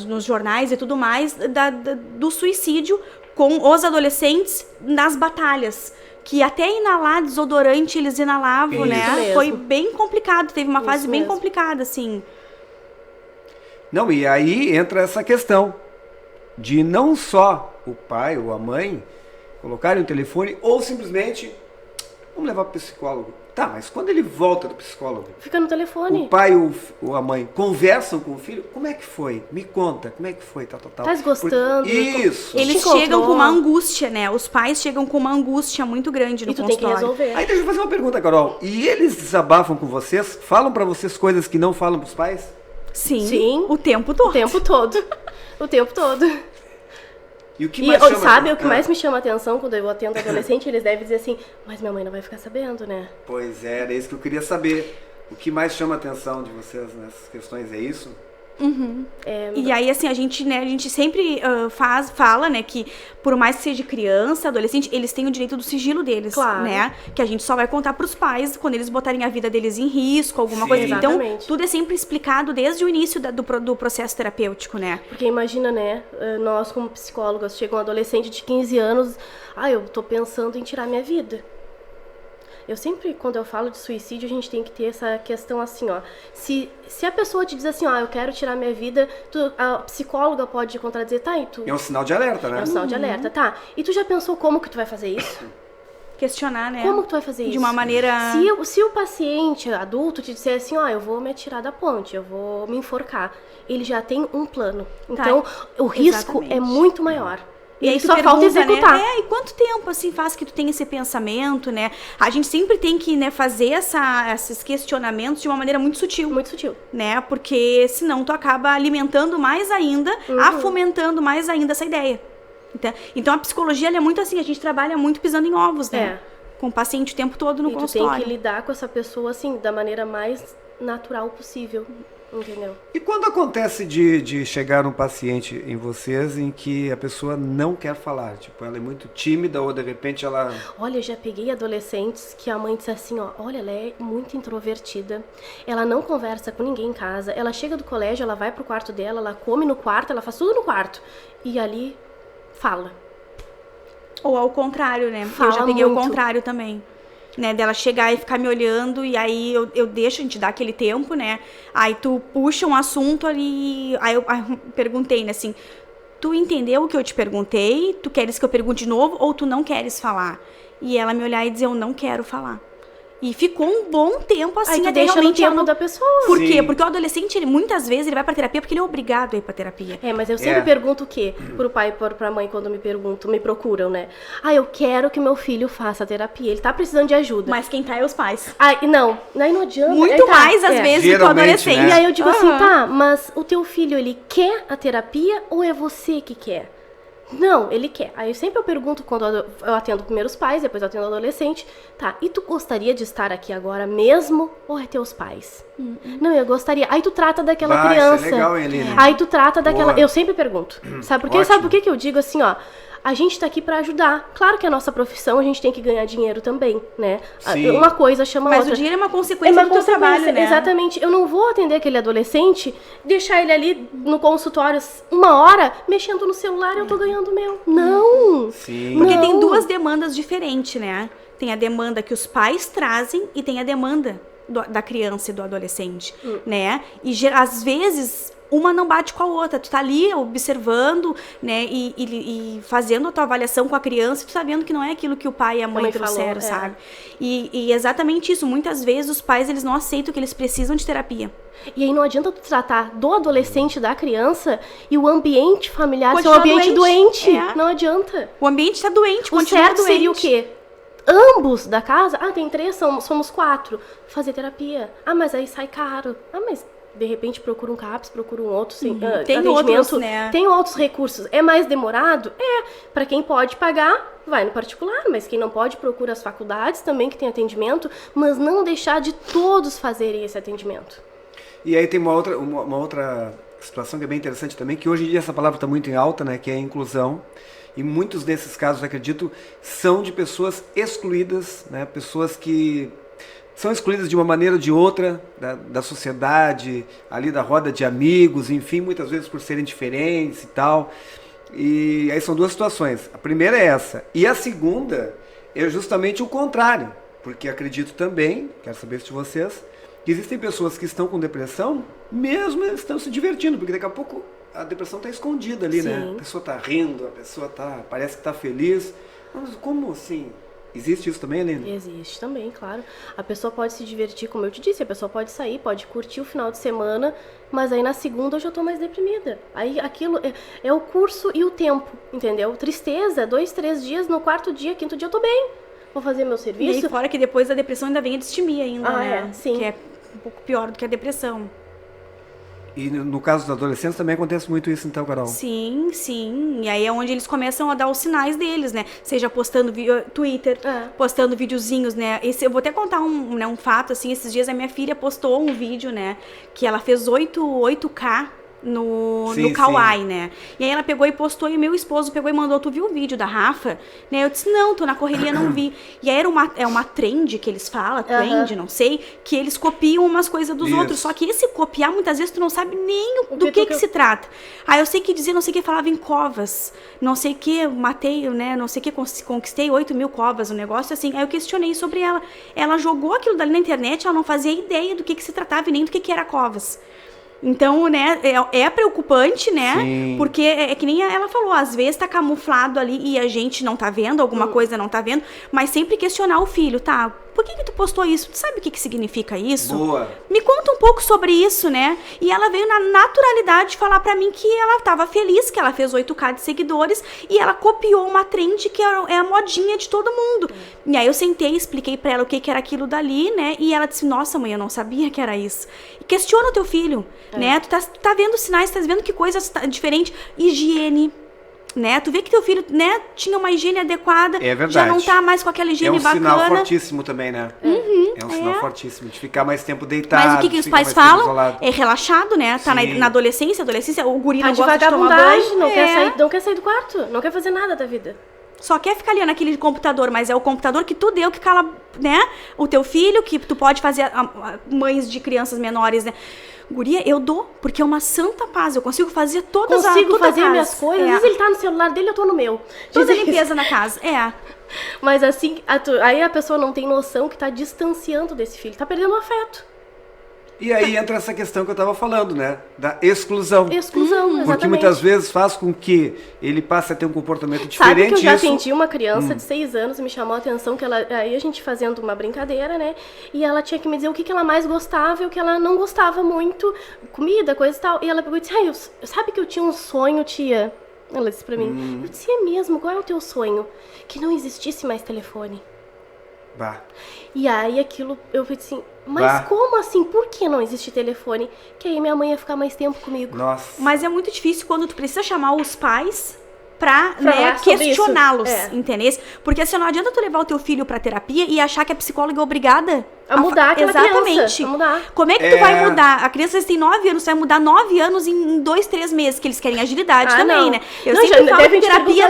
nos jornais e tudo mais do suicídio com os adolescentes nas batalhas. Que até inalar desodorante eles inalavam, Isso né? mesmo. Foi bem complicado, teve uma Isso fase bem mesmo. complicada, assim. Não, e aí entra essa questão de não só o pai ou a mãe colocarem o telefone ou simplesmente vamos levar para o psicólogo. Tá, mas quando ele volta do psicólogo, Fica no telefone. o pai ou a mãe conversam com o filho, como é que foi? Me conta, como é que foi? Tal. Tá gostando? Isso. Eles encontrou. chegam com uma angústia, né? Os pais chegam com uma angústia muito grande no E tu tem que consultório. resolver. Aí deixa eu fazer uma pergunta, Carol. E eles desabafam com vocês? Falam para vocês coisas que não falam para os pais? Sim, Sim. o tempo todo. O tempo todo. O tempo todo. E o que E mais sabe o que Ah, mais me chama a atenção quando eu atendo adolescente? Eles devem dizer assim, mas minha mãe não vai ficar sabendo, né? Pois é, era isso que eu queria saber. O que mais chama a atenção de vocês nessas questões é isso? E aí, assim, a gente sempre fala, né, que por mais que seja criança, adolescente, eles têm o direito do sigilo deles, Claro. né? Que a gente só vai contar pros pais quando eles botarem a vida deles em risco, alguma Sim. coisa. Então, Exatamente. tudo é sempre explicado desde o início do processo terapêutico, né? Porque imagina, né, nós como psicólogas, chega um adolescente de 15 anos, eu tô pensando em tirar minha vida. Eu sempre, quando eu falo de suicídio, a gente tem que ter essa questão assim, ó. Se a pessoa te diz assim, eu quero tirar minha vida, a psicóloga pode contradizer, tá, e tu... É um sinal de alerta, né? É um sinal de alerta, tá. E tu já pensou como que tu vai fazer isso? Questionar, né? Como que tu vai fazer isso? De uma maneira... Se o paciente adulto te disser assim, eu vou me atirar da ponte, eu vou me enforcar, ele já tem um plano. Então, o risco exatamente. é muito maior. E aí tu só falta pergunta, executar. né? E quanto tempo, assim, faz que tu tem esse pensamento, né? A gente sempre tem que, né, fazer esses questionamentos de uma maneira muito sutil. Muito sutil. Né? Porque senão tu acaba alimentando mais ainda, fomentando mais ainda essa ideia. Então a psicologia, ela é muito assim, a gente trabalha muito pisando em ovos, né? Com o paciente o tempo todo no E tu tem consultório. que lidar com essa pessoa, assim, da maneira mais natural possível. Entendeu? E quando acontece de chegar um paciente em vocês em que a pessoa não quer falar? Tipo, ela é muito tímida ou de repente ela... Olha, eu já peguei adolescentes que a mãe disse assim, olha, ela é muito introvertida, ela não conversa com ninguém em casa, ela chega do colégio, ela vai pro quarto dela, ela come no quarto, ela faz tudo no quarto. E ali, fala. Ou ao contrário, né? Fala eu já peguei muito. o contrário também. Né, dela chegar e ficar me olhando, e aí eu deixo, a gente dá aquele tempo, né? Aí tu puxa um assunto ali, aí eu perguntei, né, assim, tu entendeu o que eu te perguntei? Tu queres que eu pergunte de novo ou tu não queres falar? E ela me olhar e dizer, eu não quero falar. E ficou um bom tempo assim, Aí tu até deixa no realmente tempo da pessoa. Por Sim. quê? Porque o adolescente, muitas vezes, ele vai pra terapia porque ele é obrigado a ir pra terapia. Mas eu sempre pergunto o quê? Pro pai e pra mãe, quando me procuram, né? Eu quero que meu filho faça terapia. Ele tá precisando de ajuda. Mas quem tá é os pais. Não adianta. Muito mais, às vezes, do que o Geralmente, adolescente. né? E aí eu digo assim, tá, mas o teu filho, ele quer a terapia ou é você que quer? Não, ele quer. Aí eu pergunto quando eu atendo primeiro os pais, depois eu atendo o adolescente. Tá, e tu gostaria de estar aqui agora mesmo ou é teus pais? Não, eu gostaria. Aí tu trata daquela criança. Isso é legal, hein, Aline? Aí tu trata daquela... Boa. Eu sempre pergunto. Sabe por quê? Ótimo. Sabe por que eu digo assim, ó? A gente tá aqui pra ajudar. Claro que a nossa profissão, a gente tem que ganhar dinheiro também, né? Sim. Uma coisa chama a Mas outra. o dinheiro é uma consequência do teu trabalho, né? Exatamente. Eu não vou atender aquele adolescente, deixar ele ali no consultório 1 hora, mexendo no celular e eu tô ganhando o meu. Não! Sim. Porque Não. tem duas demandas diferentes, né? Tem a demanda que os pais trazem e tem a demanda da criança e do adolescente, né? E às vezes uma não bate com a outra. Tu tá ali observando, né? E fazendo a tua avaliação com a criança e tu tá vendo que não é aquilo que o pai e a mãe trouxeram, sabe? E exatamente isso. Muitas vezes os pais, eles não aceitam que eles precisam de terapia. E aí não adianta tu tratar do adolescente, da criança, e o ambiente familiar ser um Continua ambiente doente. É. Não adianta. O ambiente tá doente, O continua certo doente. seria o quê? Ambos da casa, tem 3, somos 4. Fazer terapia. Mas aí sai caro. Mas de repente procura um CAPS, procura um outro Tem atendimento. outros, né? Tem outros recursos. É mais demorado? Para quem pode pagar, vai no particular. Mas quem não pode, procura as faculdades também que tem atendimento. Mas não deixar de todos fazerem esse atendimento. E aí tem uma outra situação que é bem interessante também, que hoje em dia essa palavra está muito em alta, né? Que é a inclusão. E muitos desses casos, acredito, são de pessoas excluídas, né? Pessoas que são excluídas de uma maneira ou de outra da sociedade, ali da roda de amigos, enfim, muitas vezes por serem diferentes e tal. E aí são duas situações. A primeira é essa. E a segunda é justamente o contrário. Porque acredito também, quero saber isso de vocês, que existem pessoas que estão com depressão, mesmo estão se divertindo, porque daqui a pouco a depressão está escondida ali, né? A pessoa está rindo, a pessoa parece que está feliz. Mas como assim? Existe isso também, Aline? Existe também, claro. A pessoa pode se divertir, como eu te disse, a pessoa pode sair, pode curtir o final de semana, mas aí na segunda eu já tô mais deprimida. Aí aquilo é o curso e o tempo, entendeu? Tristeza, 2, 3 dias, no 4º dia, 5º dia eu tô bem. Vou fazer meu serviço. E aí, fora que depois da depressão ainda vem a distimia ainda, né? Sim. Que é um pouco pior do que a depressão. E no caso dos adolescentes também acontece muito isso, então, Carol? Sim, sim. E aí é onde eles começam a dar os sinais deles, né? Seja postando Twitter, postando videozinhos, né? Eu vou até contar um fato, assim. Esses dias a minha filha postou um vídeo, né? Que ela fez 8K no Kawaii, né? E aí ela pegou e postou, e meu esposo pegou e mandou: tu viu o vídeo da Rafa? Né? Eu disse: não, tô na correria, não vi. E aí é uma trend que eles falam, trend, não sei, que eles copiam umas coisas dos outros. Só que esse copiar, muitas vezes tu não sabe nem do que se trata. Aí eu sei que dizia, não sei o que, falava em covas, não sei o que, matei, né? Não sei o que, conquistei 8.000 covas, um negócio assim. Aí eu questionei sobre ela. Ela jogou aquilo dali na internet, ela não fazia ideia do que se tratava e nem do que era covas. Então, né, é preocupante, né? Sim. Porque é que nem ela falou, às vezes tá camuflado ali e a gente não tá vendo, alguma coisa não tá vendo, mas sempre questionar o filho, tá? Por que tu postou isso? Tu sabe o que significa isso? Boa. Me conta um pouco sobre isso, né? E ela veio na naturalidade falar pra mim que ela tava feliz, que ela fez 8K de seguidores e ela copiou uma trend que é a modinha de todo mundo. E aí eu sentei e expliquei pra ela o que era aquilo dali, né? E ela disse: nossa, mãe, eu não sabia que era isso. E questiona o teu filho, né? Tu tá vendo sinais, tá vendo que coisas diferentes. Higiene, né? Tu vê que teu filho, né, tinha uma higiene adequada, É verdade. já não tá mais com aquela higiene bacana. É um sinal fortíssimo também, né? É um sinal fortíssimo, de ficar mais tempo deitado. Mas o que os pais falam? É relaxado, né? Tá na adolescência, o guri Tá não de gosta de tomar vagabundagem, banho. não quer sair do quarto, não quer fazer nada da vida. Só quer ficar ali naquele computador, mas é o computador que tu deu que cala, né? O teu filho, que tu pode fazer, mães de crianças menores, né? Guria, eu dou, porque é uma santa paz. Eu consigo fazer toda fazer a minhas coisas. Às vezes ele tá no celular dele, eu tô no meu. Toda a limpeza na casa, Mas assim, aí a pessoa não tem noção que tá distanciando desse filho, tá perdendo o afeto. E aí entra essa questão que eu estava falando, né? Da exclusão. Exclusão, exatamente. Porque muitas vezes faz com que ele passe a ter um comportamento diferente. Sabe que eu já atendi uma criança de 6 anos, me chamou a atenção, que ela, aí a gente fazendo uma brincadeira, né? E ela tinha que me dizer o que ela mais gostava e o que ela não gostava muito, comida, coisa e tal. E ela pegou e disse, sabe que eu tinha um sonho, tia? Ela disse pra mim, eu disse, é mesmo, qual é o teu sonho? Que não existisse mais telefone. Bah. E aí aquilo, eu falei assim, mas como assim? Por que não existe telefone? Que aí minha mãe ia ficar mais tempo comigo. Nossa. Mas é muito difícil quando tu precisa chamar os pais pra né, questioná-los, entendeu? Porque assim, não adianta tu levar o teu filho pra terapia e achar que a psicóloga é obrigada a mudar aquela criança. A mudar. Como é que tu vai mudar? A criança tem 9 anos, tu vai mudar 9 anos em 2, 3 meses, que eles querem agilidade também, não. né? Eu sempre falo que terapia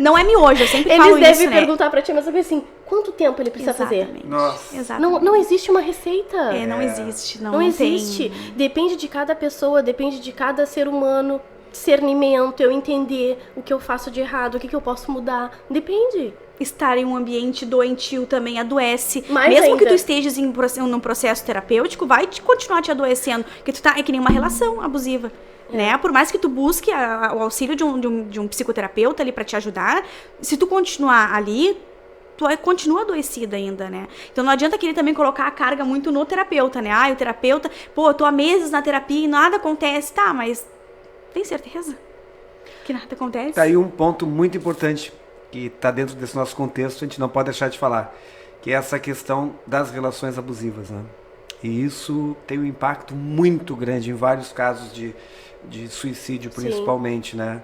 não é miojo, eu sempre falo isso, né? Eles devem perguntar pra ti, mas assim, quanto tempo ele precisa fazer? Nossa. Exatamente. Não existe uma receita. Não existe. Não existe. Depende de cada pessoa, depende de cada ser humano. Discernimento, eu entender o que eu faço de errado, o que eu posso mudar. Depende. Estar em um ambiente doentio também adoece. Mais mesmo ainda. que tu estejas num processo terapêutico, vai continuar te adoecendo. Porque tu tá, é que nem uma relação abusiva. Né? Por mais que tu busque o auxílio de um psicoterapeuta ali pra te ajudar, se tu continuar ali, tu continua adoecida ainda, né? Então não adianta querer também colocar a carga muito no terapeuta, né? O terapeuta, eu tô há meses na terapia e nada acontece. Tá, mas tem certeza que nada acontece? Tá aí um ponto muito importante que está dentro desse nosso contexto, a gente não pode deixar de falar, que é essa questão das relações abusivas, né? E isso tem um impacto muito grande em vários casos de suicídio, principalmente, Sim. né?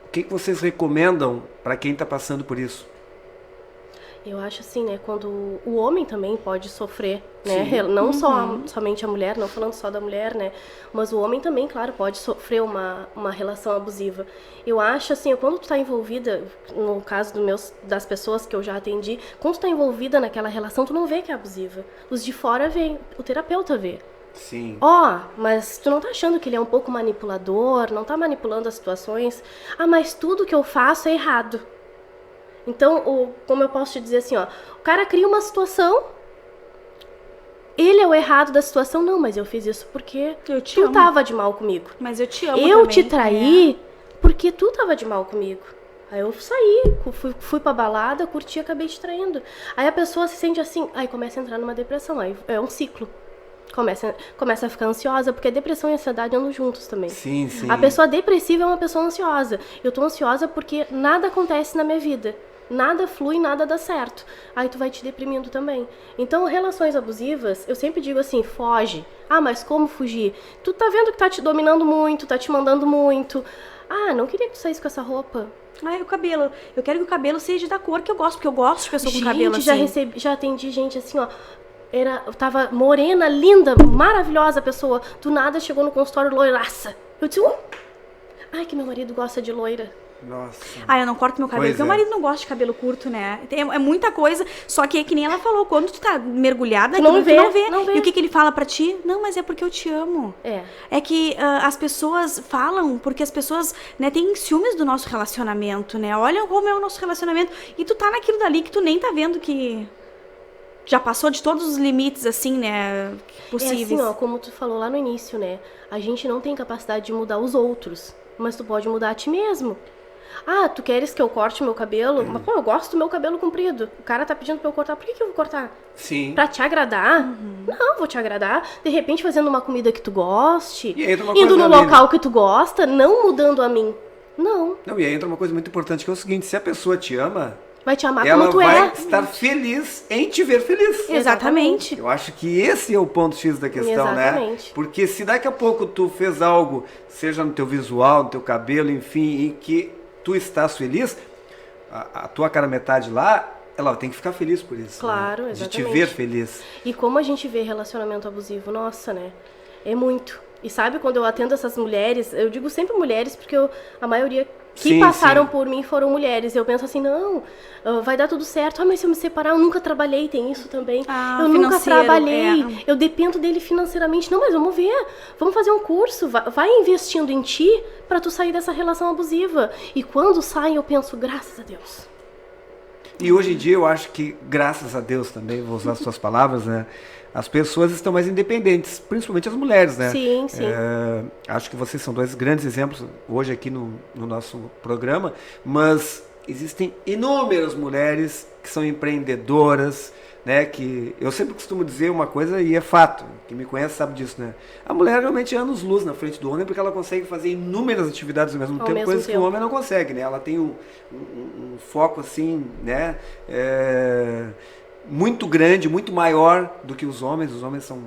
O que vocês recomendam para quem está passando por isso? Eu acho assim, né, quando o homem também pode sofrer, né, não somente a mulher, não falando só da mulher, né, mas o homem também, claro, pode sofrer uma relação abusiva. Eu acho assim, quando tu tá envolvida, no caso das pessoas que eu já atendi, quando tu tá envolvida naquela relação, tu não vê que é abusiva. Os de fora veem, o terapeuta vê. Sim. Mas tu não tá achando que ele é um pouco manipulador, não tá manipulando as situações? Mas tudo que eu faço é errado. Então, como eu posso te dizer assim, o cara cria uma situação, ele é o errado da situação, não, mas eu fiz isso porque tu tava de mal comigo. Mas eu te amo Eu também. te traí porque tu tava de mal comigo. Aí eu saí, fui pra balada, curti e acabei te traindo. Aí a pessoa se sente assim, aí começa a entrar numa depressão, aí é um ciclo. Começa a ficar ansiosa, porque a depressão e a ansiedade andam juntos também. Sim, sim. A pessoa depressiva é uma pessoa ansiosa. Eu tô ansiosa porque nada acontece na minha vida. Nada flui, nada dá certo. Aí tu vai te deprimindo também. Então, relações abusivas, eu sempre digo assim, foge. Mas como fugir? Tu tá vendo que tá te dominando muito, tá te mandando muito. Não queria que tu saísse com essa roupa. O cabelo. Eu quero que o cabelo seja da cor que eu gosto, porque eu gosto de pessoa com cabelo assim. Já atendi gente assim, tava morena, linda, maravilhosa a pessoa. Do nada chegou no consultório loiraça. Eu disse, que meu marido gosta de loira. Nossa. Eu não corto meu cabelo, porque meu marido não gosta de cabelo curto, né? É muita coisa, só que nem ela falou, quando tu tá mergulhada, tu não vê. E o que ele fala pra ti? Não, mas é porque eu te amo. É que as pessoas falam, porque as pessoas, né, têm ciúmes do nosso relacionamento, né? Olha como é o nosso relacionamento, e tu tá naquilo dali que tu nem tá vendo que já passou de todos os limites, assim, né, possíveis. É assim, como tu falou lá no início, né? A gente não tem capacidade de mudar os outros, mas tu pode mudar a ti mesmo. Tu queres que eu corte meu cabelo? Mas, eu gosto do meu cabelo comprido. O cara tá pedindo pra eu cortar, por que eu vou cortar? Sim. Pra te agradar? Não, vou te agradar. De repente fazendo uma comida que tu goste, indo no local que tu gosta, não mudando a mim. Não. E aí entra uma coisa muito importante, que é o seguinte, se a pessoa te ama, vai te amar como tu é. Ela vai estar feliz em te ver feliz. Exatamente. Eu acho que esse é o ponto X da questão, né? Porque se daqui a pouco tu fez algo, seja no teu visual, no teu cabelo, enfim, em que tu estás feliz, a tua cara metade lá, ela tem que ficar feliz por isso. Claro, né? exatamente. De te ver feliz. E como a gente vê relacionamento abusivo, nossa, né? É muito. E sabe, quando eu atendo essas mulheres, eu digo sempre mulheres, porque a maioria que passaram por mim foram mulheres. Eu penso assim, não, vai dar tudo certo. Mas se eu me separar, eu nunca trabalhei, tem isso também. Eu nunca trabalhei, eu dependo dele financeiramente. Não, mas vamos ver, vamos fazer um curso, vai investindo em ti pra tu sair dessa relação abusiva. E quando sai, eu penso, graças a Deus. E hoje em dia eu acho que, graças a Deus também, vou usar as suas palavras, né? as pessoas estão mais independentes, principalmente as mulheres, né? Sim, sim. Acho que vocês são dois grandes exemplos hoje aqui no nosso programa, mas existem inúmeras mulheres que são empreendedoras, né, que eu sempre costumo dizer uma coisa e é fato, quem me conhece sabe disso, né? A mulher realmente é anos-luz na frente do homem porque ela consegue fazer inúmeras atividades ao mesmo tempo, coisas que o homem não consegue, né? Ela tem um foco assim, né, muito grande, muito maior do que os homens são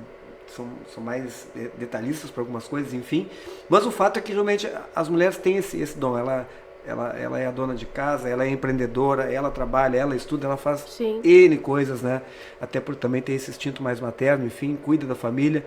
mais detalhistas para algumas coisas, enfim. Mas o fato é que realmente as mulheres têm esse dom, ela é a dona de casa, ela é empreendedora, ela trabalha, ela estuda, ela faz N coisas, né? Até por também ter esse instinto mais materno, enfim, cuida da família.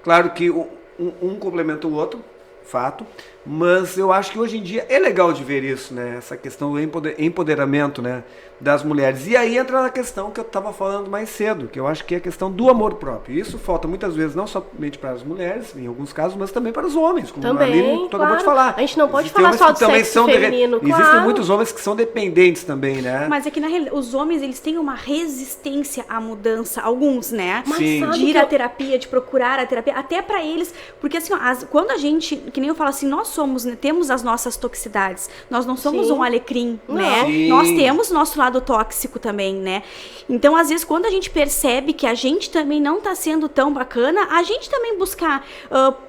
Claro que um complementa o outro, fato, mas eu acho que hoje em dia é legal de ver isso, né? Essa questão do empoderamento, né, das mulheres. E aí entra na questão que eu estava falando mais cedo, que eu acho que é a questão do amor próprio. Isso falta muitas vezes não somente para as mulheres, em alguns casos, mas também para os homens, como também, a Aline acabou de falar. A gente não pode falar só do sexo feminino, Existem muitos homens que são dependentes também, né? Mas é que na realidade os homens, eles têm uma resistência à mudança, alguns, né? Sim. De ir à terapia, de procurar a terapia, até para eles, porque assim, ó, quando a gente, que nem eu falo assim, nós somos, né, temos as nossas toxicidades, nós não somos um alecrim, né? Nós temos nosso lado tóxico também, né? Então, às vezes, quando a gente percebe que a gente também não tá sendo tão bacana, a gente também buscar,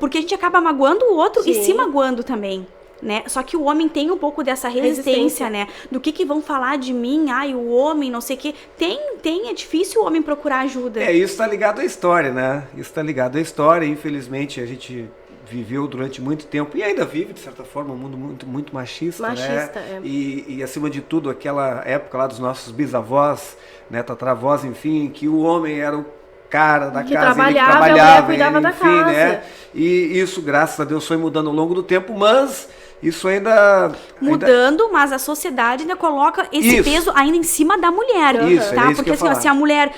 porque a gente acaba magoando o outro e se magoando também. Né? Só que o homem tem um pouco dessa resistência, né? Do que vão falar de mim, o homem, não sei o que. É difícil o homem procurar ajuda. Isso tá ligado à história, né? Isso tá ligado à história. Infelizmente, a gente viveu durante muito tempo e ainda vive, de certa forma, um mundo muito machista, né? E acima de tudo, aquela época lá dos nossos bisavós, né, tataravós, enfim, que o homem era o cara da casa, ele que trabalhava, a mulher cuidava da casa. Né? E isso, graças a Deus, foi mudando ao longo do tempo, mas isso ainda... Mudando, mas a sociedade ainda coloca esse peso ainda em cima da mulher. Isso, tá? Porque assim, se a mulher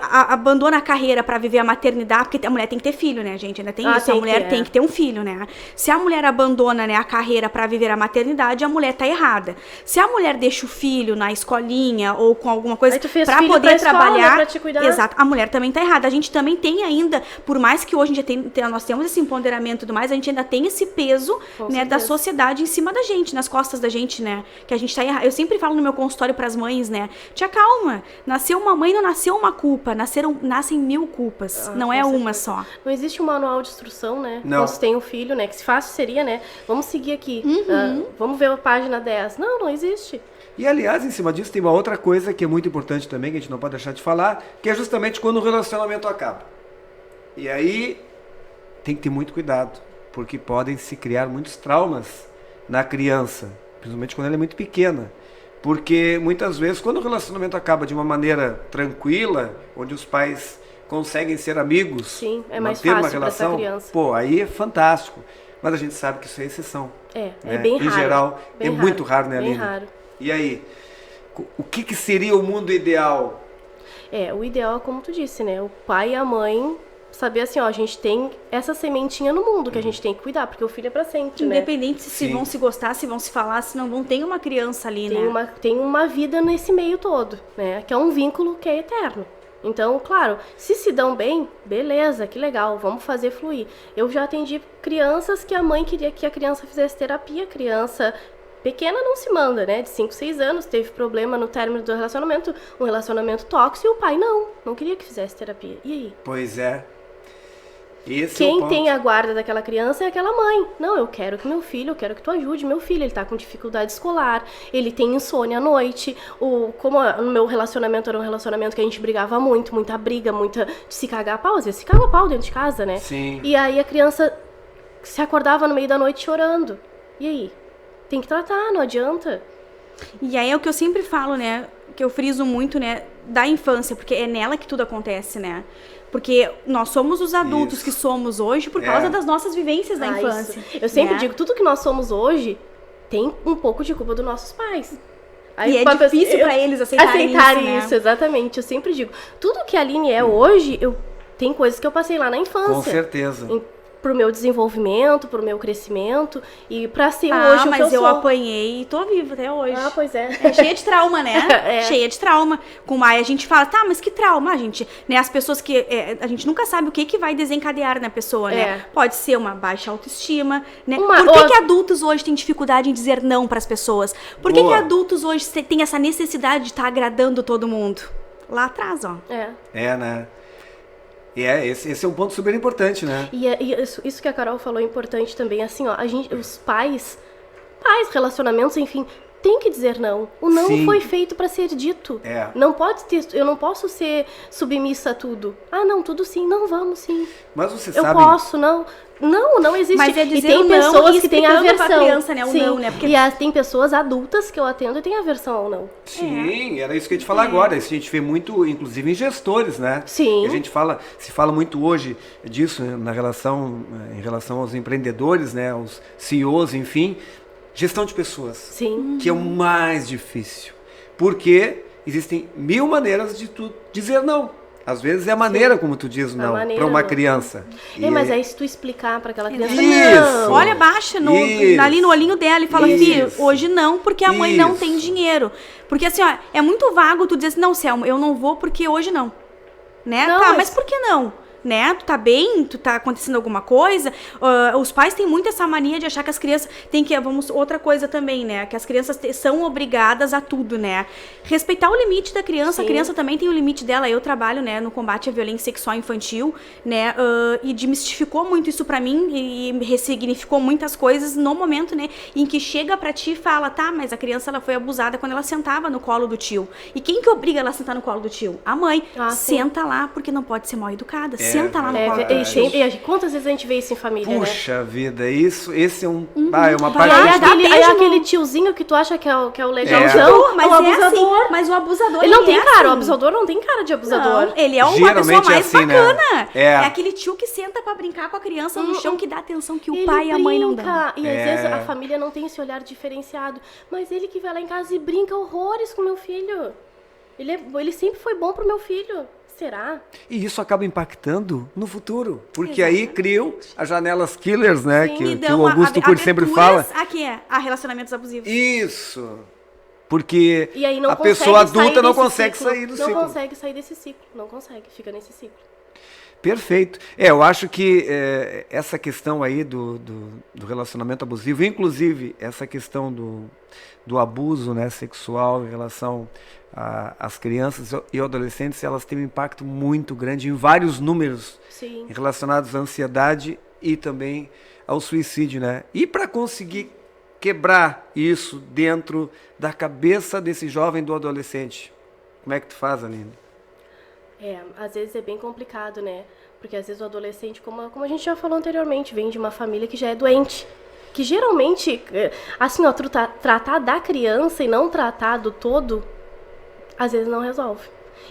abandona a carreira para viver a maternidade, porque a mulher tem que ter filho, né, gente? Ainda tem isso, a mulher tem que ter um filho, né? Se a mulher abandona, né, a carreira para viver a maternidade, a mulher tá errada. Se a mulher deixa o filho na escolinha ou com alguma coisa para poder trabalhar, pra te cuidar. Exato, a mulher também tá errada. A gente também tem ainda, por mais que hoje em dia nós temos esse empoderamento e tudo mais, a gente ainda tem esse peso, né, da sociedade em cima da gente, nas costas da gente, né? Que a gente tá errado. Eu sempre falo no meu consultório pras mães, né? Te acalma. Nasceu uma mãe, não nasceu uma culpa. Nascem 1000 culpas. Não é uma só. Não existe um manual de instrução, né? Não. Quando você tem um filho, né? Que se fácil seria, né? Vamos seguir aqui. Vamos ver a página 10. Não existe. E, aliás, em cima disso, tem uma outra coisa que é muito importante também, que a gente não pode deixar de falar, que é justamente quando o relacionamento acaba. E aí, tem que ter muito cuidado, porque podem se criar muitos traumas na criança, principalmente quando ela é muito pequena. Porque, muitas vezes, quando o relacionamento acaba de uma maneira tranquila, onde os pais conseguem ser amigos, sim, é mais manter fácil uma relação, pra essa criança. pô, aí é fantástico. Mas a gente sabe que isso é exceção. É bem raro. Em geral, bem raro, muito raro, né, Aline? Bem raro. E aí, o que seria o mundo ideal? O ideal é como tu disse, né? O pai e a mãe saber assim, a gente tem essa sementinha no mundo que a gente tem que cuidar, porque o filho é pra sempre, Independente se vão se gostar, se vão se falar, se não vão, tem uma criança ali, né? Tem uma vida nesse meio todo, né? Que é um vínculo que é eterno. Então, claro, se dão bem, beleza, que legal, vamos fazer fluir. Eu já atendi crianças que a mãe queria que a criança fizesse terapia, criança pequena não se manda, né? De 5, 6 anos, teve problema no término do relacionamento, um relacionamento tóxico, e o pai não queria que fizesse terapia. E aí? Pois é. Quem tem a guarda daquela criança é aquela mãe. Não, eu quero que tu ajude meu filho, ele tá com dificuldade escolar, ele tem insônia à noite, como no meu relacionamento era um relacionamento que a gente brigava muito, muita briga, muita de se cagar a pau, às vezes se caga a pau dentro de casa, né? Sim. E aí a criança se acordava no meio da noite chorando. E aí? Tem que tratar, não adianta. E aí é o que eu sempre falo, né, que eu friso muito, né, da infância, porque é nela que tudo acontece, né? Porque nós somos os adultos que somos hoje por causa das nossas vivências da infância. Isso. Eu sempre digo, tudo que nós somos hoje tem um pouco de culpa dos nossos pais. Aí, e é difícil para eles aceitarem isso, né? Exatamente. Eu sempre digo, tudo que a Aline é hoje, tem coisas que eu passei lá na infância. Com certeza. pro meu desenvolvimento, pro meu crescimento e pra ser hoje o que mas eu sou. apanhei e tô viva até hoje. Pois é. É cheia de trauma, né? Cheia de trauma. Com o Maia a gente fala, tá, mas que trauma, gente? Né? As pessoas que... a gente nunca sabe o que vai desencadear na pessoa, né? Pode ser uma baixa autoestima, né? Por que adultos hoje têm dificuldade em dizer não pras pessoas? Por que adultos hoje têm essa necessidade de estar agradando todo mundo? Lá atrás, ó. Né? Esse é um ponto super importante, né? E isso que a Carol falou é importante também, assim, ó, os pais, relacionamentos, enfim, tem que dizer não. O não foi feito para ser dito. Não pode ter, eu não posso ser submissa a tudo. Não, tudo sim, não, vamos sim. Mas você sabe... Eu posso, não. Não existe. Mas é dizer e tem pessoas que têm aversão. Criança, né? Sim. Não, né? Porque... tem pessoas adultas que eu atendo e têm aversão ao não. Sim, era isso que eu ia te falar agora. Isso a gente vê muito, inclusive, em gestores, né? Sim. E a gente se fala muito hoje disso, né, em relação aos empreendedores, né? Aos CEOs, enfim. Gestão de pessoas. Sim. Que é o mais difícil. Porque existem 1000 maneiras de tu dizer não. Às vezes é a maneira como tu diz não para uma criança. Mas aí se tu explicar para aquela criança... Isso! Olha, baixa ali no olhinho dela e fala, filho, hoje não, porque a mãe não tem dinheiro. Porque assim, ó, é muito vago tu dizer assim, não, Selma, eu não vou porque hoje não. Né? Não, mas por que não? Né? Tu tá bem? Tu tá acontecendo alguma coisa? Os pais têm muito essa mania de achar que as crianças têm que... outra coisa também, né? Que as crianças são obrigadas a tudo, né? Respeitar o limite da criança. Sim. A criança também tem o limite dela. Eu trabalho, né, no combate à violência sexual infantil, né? E desmistificou muito isso pra mim e ressignificou muitas coisas no momento, né? Em que chega pra ti e fala, tá, mas a criança ela foi abusada quando ela sentava no colo do tio. E quem que obriga ela a sentar no colo do tio? A mãe. Senta lá, porque não pode ser mal educada. Senta lá no colo. Quantas vezes a gente vê isso em família, Puxa né? vida, esse é um... é uma parte... Aí aquele tiozinho que tu acha que é o legalzão, mas o abusador. Assim, mas o abusador, ele não tem cara, assim. O abusador não tem cara de abusador. Não, ele é uma pessoa mais assim, bacana. Né? É aquele tio que senta pra brincar com a criança no chão, que dá atenção que o pai e a mãe não dão. E às vezes a família não tem esse olhar diferenciado. Mas ele que vai lá em casa e brinca horrores com meu filho. Ele sempre foi bom pro meu filho. Será? E isso acaba impactando no futuro. Porque aí criam as janelas killers, né? Sim, que o Augusto Cury sempre fala. Aqui a relacionamentos abusivos. Isso. Porque e aí a pessoa adulta não consegue sair do ciclo. Não consegue sair desse ciclo. Não consegue. Fica nesse ciclo. Perfeito. Eu acho que essa questão aí do relacionamento abusivo, inclusive essa questão do abuso, né, sexual em relação às crianças e adolescentes, elas têm um impacto muito grande em vários números. Sim. Relacionados à ansiedade e também ao suicídio, né? E para conseguir quebrar isso dentro da cabeça desse jovem, do adolescente, como é que tu faz, Aline? Às vezes é bem complicado, né? Porque às vezes o adolescente, como a gente já falou anteriormente, vem de uma família que já é doente. Que geralmente, assim, ó, tratar da criança e não tratar do todo, às vezes não resolve.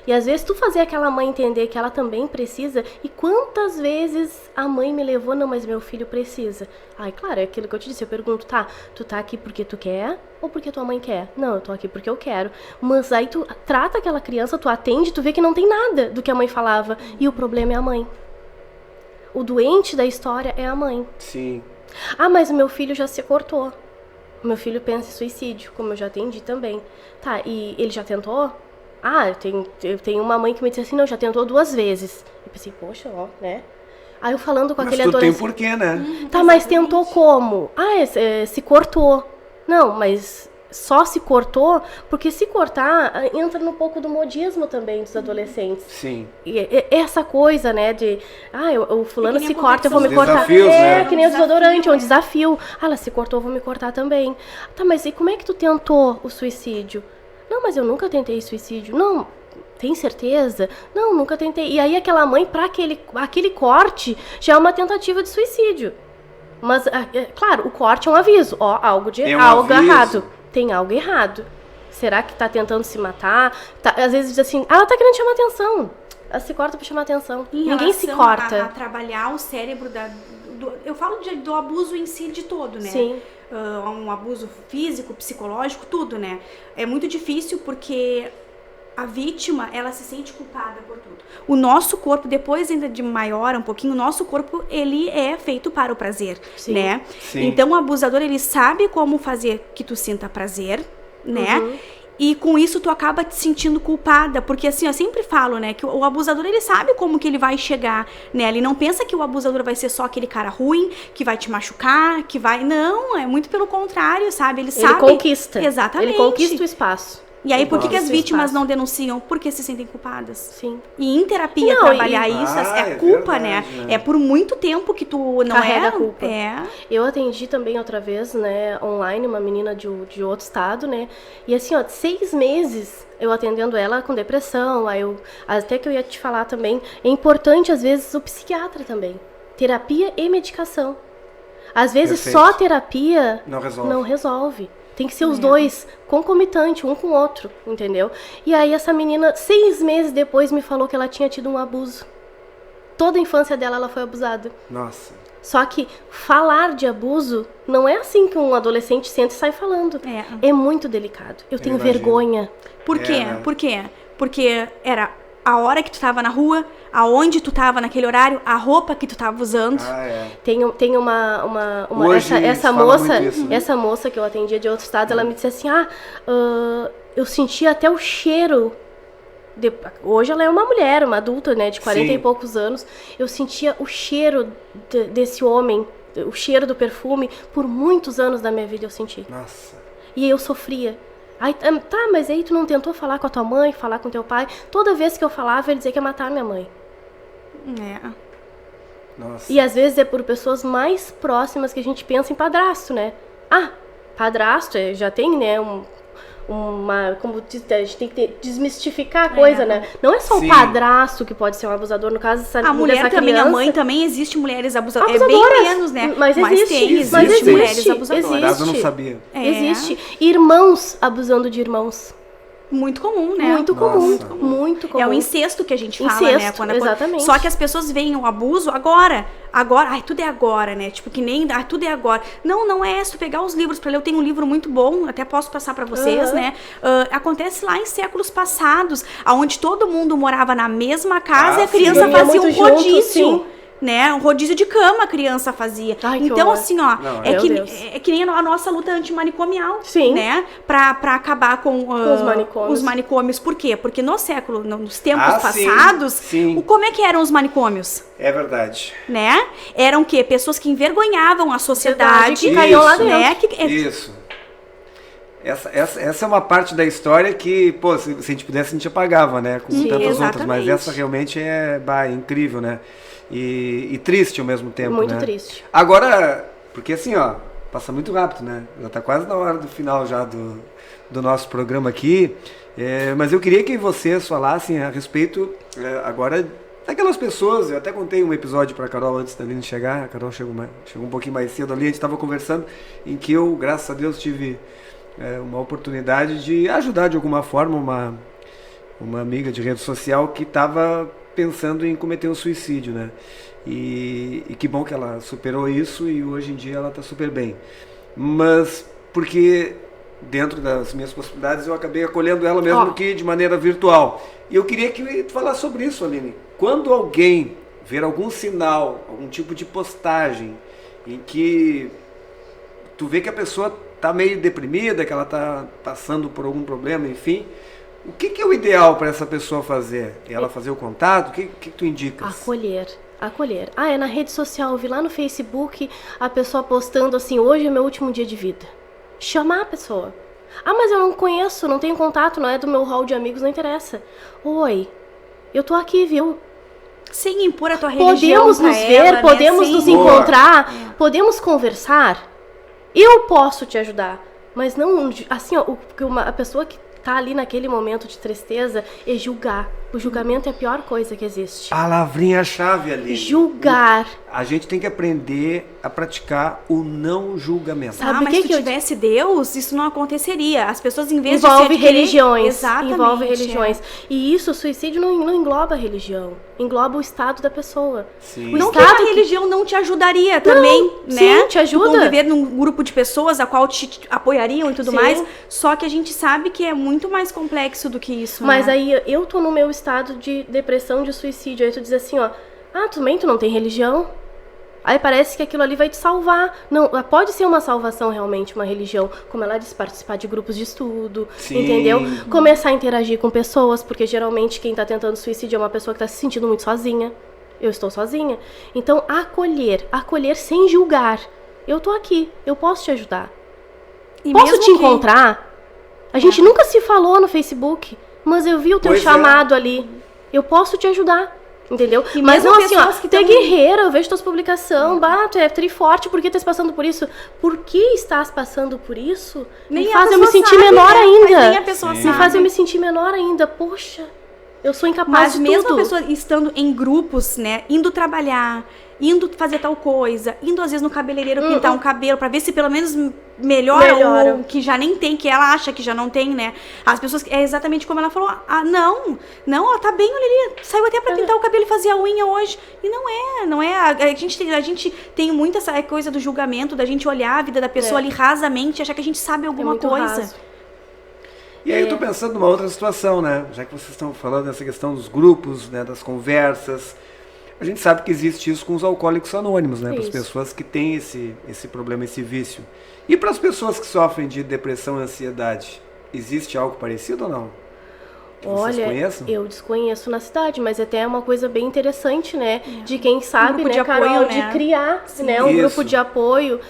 E às vezes tu fazer aquela mãe entender que ela também precisa, e quantas vezes a mãe me levou, não, mas meu filho precisa. Claro, é aquilo que eu te disse, eu pergunto, tu tá aqui porque tu quer ou porque tua mãe quer? Não, eu tô aqui porque eu quero. Mas aí tu trata aquela criança, tu atende, tu vê que não tem nada do que a mãe falava, e o problema é a mãe. O doente da história é a mãe. Sim. Mas o meu filho já se cortou. O meu filho pensa em suicídio, como eu já atendi também. Tá, e ele já tentou? Eu tenho uma mãe que me disse assim, não, já tentou 2 vezes. Eu pensei, poxa, ó, né? Aí eu falando com aquele adolescente... Mas tu tem porquê, né? Tá, mas tentou como? Se cortou. Não, mas só se cortou, porque se cortar, entra no pouco do modismo também dos adolescentes. Sim. E essa coisa, né, de... o fulano se corta, eu vou me cortar. Desafios, né? Que nem o desodorante, é um desafio. Ela se cortou, eu vou me cortar também. Tá, mas e como é que tu tentou o suicídio? Não, mas eu nunca tentei suicídio. Não, tem certeza? Não, nunca tentei. E aí aquela mãe, para aquele corte, já é uma tentativa de suicídio. Mas, claro, o corte é um aviso. Ó, algo errado. Tem algo errado. Será que tá tentando se matar? Às vezes diz assim, ela tá querendo chamar atenção. Ela se corta pra chamar atenção. Ninguém se corta. A trabalhar o cérebro eu falo do abuso em si de todo, né? Sim. Um abuso físico, psicológico, tudo, né? É muito difícil porque a vítima, ela se sente culpada por tudo. O nosso corpo, depois ainda de maior um pouquinho, o nosso corpo, ele é feito para o prazer, Sim. né? Sim. Então, o abusador, ele sabe como fazer que tu sinta prazer, né? E com isso tu acaba te sentindo culpada, porque assim, eu sempre falo, né, que o abusador, ele sabe como que ele vai chegar, né? Ele não pensa que o abusador vai ser só aquele cara ruim, que vai te machucar, que vai... Não, é muito pelo contrário, sabe? Ele sabe... conquista. Exatamente. Ele conquista o espaço. E aí, por que Nossa, as vítimas espaço. não denunciam? Porque se sentem culpadas. Sim. E em terapia, Não, trabalhar e- isso Ah, é é culpa, verdade, né? né? É por muito tempo que tu não Carrega é... a culpa. É. Eu atendi também outra vez, né, online, uma menina de outro estado, né? E assim, ó, 6 meses eu atendendo ela com depressão, até que eu ia te falar também, é importante às vezes o psiquiatra também. Terapia e medicação. Às vezes Perfeito. só terapia Não resolve. Tem que ser os dois, concomitante, um com o outro, entendeu? E aí essa menina, 6 meses depois, me falou que ela tinha tido um abuso. Toda a infância dela, ela foi abusada. Nossa. Só que falar de abuso não é assim que um adolescente senta e sai falando. É muito delicado. Eu tenho imagino. vergonha. Por quê? né? Por quê? Porque era a hora que tu tava na rua, aonde tu tava naquele horário, a roupa que tu tava usando. Ah, é. Tem uma Hoje essa se fala moça, muito isso, né? essa moça que eu atendia de outro estado, ela me disse assim: eu sentia até o cheiro. Hoje ela é uma mulher, uma adulta, né, de 40 Sim. e poucos anos. Eu sentia o cheiro desse homem, o cheiro do perfume, por muitos anos da minha vida eu senti. Nossa. E eu sofria. Aí, tá, mas aí tu não tentou falar com a tua mãe, falar com teu pai? Toda vez que eu falava, ele dizia que ia matar minha mãe. É. E às vezes é por pessoas mais próximas que a gente pensa em padrasto, né? Ah, padrasto já tem, né, como diz, a gente tem que desmistificar a coisa, né? Não é só Sim. o padrasto que pode ser um abusador, no caso dessa A mulher dessa também, criança. a mãe também, existe mulheres abusadoras. É Abusadoras, bem menos, né? mas existe, existe mas mulheres existe, abusadoras. existe. Mas eu não sabia. É. Existe. Irmãos abusando de irmãos. Muito comum, né? Muito comum, Nossa. muito comum. É o incesto que a gente fala, Incesto, né? exatamente. Só que as pessoas veem o abuso agora, ai, tudo é agora, né? Tipo, que nem, tudo é agora. Não é isso, pegar os livros pra ler, eu tenho um livro muito bom, até posso passar pra vocês, né? Acontece lá em séculos passados, onde todo mundo morava na mesma casa e a sim. criança Dormia fazia um muito junto, rodízio. sim. Né? Um rodízio de cama a criança fazia. Ai, que Então, horror. assim, ó, Não, é, meu que, Deus. é que nem a nossa luta antimanicomial, Sim. né? Pra acabar com os manicômios. os manicômios. Por quê? Porque nos tempos Ah, sim, passados, sim. como é que eram os manicômios? É verdade. Né? Eram o quê? Pessoas que envergonhavam a sociedade. Que caíam lá Isso. dentro. Né? Que, Isso. Essa é uma parte da história que, pô, se a gente pudesse, a gente apagava, né? Com Sim, tantas outras. Mas exatamente. essa realmente é incrível, né? E triste ao mesmo tempo, Muito né? triste. Agora, porque assim, ó, passa muito rápido, né? Já tá quase na hora do final já do nosso programa aqui. Mas eu queria que vocês falassem a respeito agora daquelas pessoas. Eu até contei um episódio para a Carol antes da Aline chegar. A Carol chegou um pouquinho mais cedo ali. A gente estava conversando em que eu, graças a Deus, tive uma oportunidade de ajudar de alguma forma uma amiga de rede social que estava pensando em cometer um suicídio, né? E que bom que ela superou isso e hoje em dia ela está super bem. Mas porque dentro das minhas possibilidades eu acabei acolhendo ela mesmo que de maneira virtual. E eu queria que tu falasse sobre isso, Aline. Quando alguém ver algum sinal, algum tipo de postagem em que tu vê que a pessoa está meio deprimida, que ela está passando por algum problema, enfim, o que é o ideal para essa pessoa fazer? Ela fazer o contato? O que tu indicas? Acolher. Ah, é na rede social, eu vi lá no Facebook a pessoa postando assim: hoje é meu último dia de vida. Chamar a pessoa. Ah, mas eu não conheço, não tenho contato, não é do meu hall de amigos, não interessa. Oi, eu tô aqui, viu? sem impor a tua religião Podemos pra nos ela, ver, né? podemos Sem- nos encontrar, podemos conversar. Eu posso te ajudar, mas não assim, ó, a pessoa que tá ali naquele momento de tristeza é julgar. O julgamento é a pior coisa que existe. Palavrinha-chave ali. Julgar. A gente tem que aprender a praticar o não julgamento. Sabe mas se tivesse Deus, isso não aconteceria. As pessoas, em vez envolve de religiões. Exatamente. Envolve religiões. E isso, o suicídio não engloba a religião. Engloba o estado da pessoa. Sim. Não que a religião não te ajudaria também, né? Sim, te ajuda. Conviver num grupo de pessoas a qual te apoiariam e tudo mais. Só que a gente sabe que é muito mais complexo do que isso. Mas né? aí eu tô no meu estado de depressão, de suicídio. Aí tu diz assim, ó, tu não tem religião? Aí parece que aquilo ali vai te salvar. Não, pode ser uma salvação realmente, uma religião. Como ela diz, participar de grupos de estudo, entendeu? Começar a interagir com pessoas, porque geralmente quem tá tentando suicídio é uma pessoa que tá se sentindo muito sozinha. Eu estou sozinha. Então, acolher sem julgar. Eu tô aqui, eu posso te ajudar. E posso te encontrar? A gente nunca se falou no Facebook, mas eu vi o teu chamado ali. Eu posso te ajudar. Entendeu? E mas não assim, ó, tu é guerreira, eu vejo tuas publicações, tu é triforte, por que tu estás passando por isso? Por que estás passando por isso? Me faz eu me sentir menor ainda. Nem a pessoa sabe. Me faz eu me sentir menor ainda. Poxa, eu sou incapaz de tudo. Mas mesmo a pessoa estando em grupos, né, indo trabalhar, indo fazer tal coisa, indo às vezes no cabeleireiro pintar um cabelo pra ver se pelo menos melhora ou que já nem tem, que ela acha que já não tem, né? As pessoas, é exatamente como ela falou, não, ela tá bem, olha ali, saiu até pra pintar o cabelo e fazer a unha hoje. E não é, a gente tem muito essa coisa do julgamento, da gente olhar a vida da pessoa ali rasamente, achar que a gente sabe alguma coisa. Raso. E aí eu tô pensando numa outra situação, né? Já que vocês estão falando dessa questão dos grupos, né, das conversas, a gente sabe que existe isso com os alcoólicos anônimos, né? Para as pessoas que têm esse problema, esse vício. E para as pessoas que sofrem de depressão e ansiedade, existe algo parecido ou não? Que vocês conheçam? Eu desconheço na cidade, mas até é uma coisa bem interessante, né? De quem sabe, né, Carol, apoio, de criar um grupo de apoio.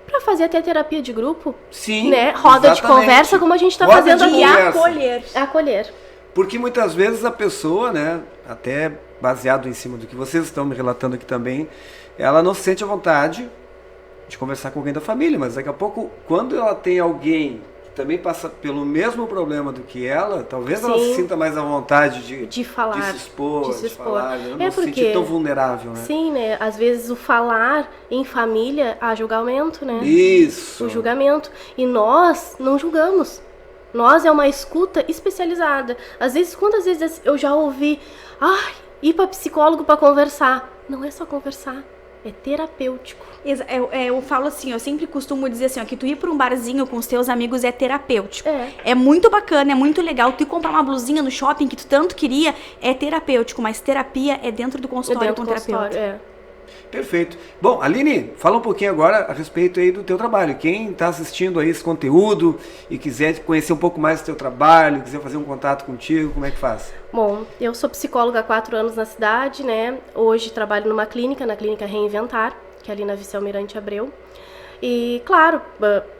Pra fazer até terapia de grupo. Sim, né? Roda de conversa, como a gente tá fazendo aqui. Acolher. Porque muitas vezes a pessoa, né, até baseado em cima do que vocês estão me relatando aqui também, ela não se sente à vontade de conversar com alguém da família, mas daqui a pouco, quando ela tem alguém que também passa pelo mesmo problema do que ela, talvez ela se sinta mais à vontade de falar, de se expor, de falar, não se sentir tão vulnerável, né? Sim, né? Às vezes o falar em família há julgamento, né? Isso. O julgamento. E nós não julgamos. Nós é uma escuta especializada. Às vezes, quantas vezes eu já ouvi, ir para psicólogo para conversar. Não é só conversar, é terapêutico. Eu falo assim, eu sempre costumo dizer assim, ó, que tu ir para um barzinho com os teus amigos é terapêutico. É muito bacana, é muito legal. Tu ir comprar uma blusinha no shopping que tu tanto queria, é terapêutico, mas terapia é dentro do consultório com o terapeuta. Perfeito. Bom, Aline, fala um pouquinho agora a respeito aí do teu trabalho. Quem está assistindo aí esse conteúdo e quiser conhecer um pouco mais do teu trabalho, quiser fazer um contato contigo, como é que faz? Bom, eu sou psicóloga há 4 anos na cidade, né? Hoje trabalho numa clínica, na clínica Reinventar, que é ali na Vice Almirante Abreu. E, claro,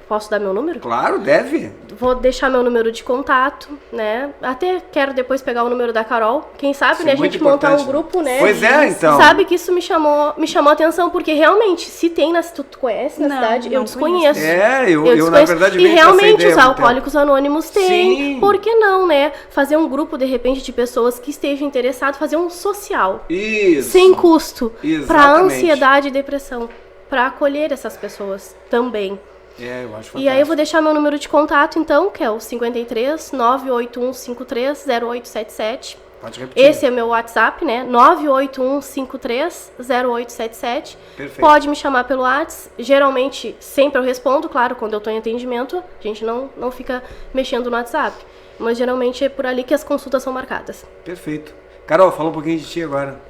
posso dar meu número? Claro, deve. Vou deixar meu número de contato, né? Até quero depois pegar o número da Carol. Quem sabe, né? A gente montar um grupo, né? Pois é, então. Sabe que isso me chamou a atenção, porque realmente, se tem tu conhece na cidade, eu desconheço. Eu na verdade, e realmente os alcoólicos anônimos têm. Por que não, né? Fazer um grupo, de repente, de pessoas que estejam interessadas, fazer um social. Isso. Sem custo. Para ansiedade e depressão. Para acolher essas pessoas também. Eu acho fantástico. E aí eu vou deixar meu número de contato, então, que é o 53 981 53 0877. Pode repetir. Esse é meu WhatsApp, né? 981 53 0877. Perfeito. Pode me chamar pelo WhatsApp. Geralmente, sempre eu respondo, claro, quando eu estou em atendimento. A gente não fica mexendo no WhatsApp. Mas geralmente é por ali que as consultas são marcadas. Perfeito. Carol, fala um pouquinho de ti agora.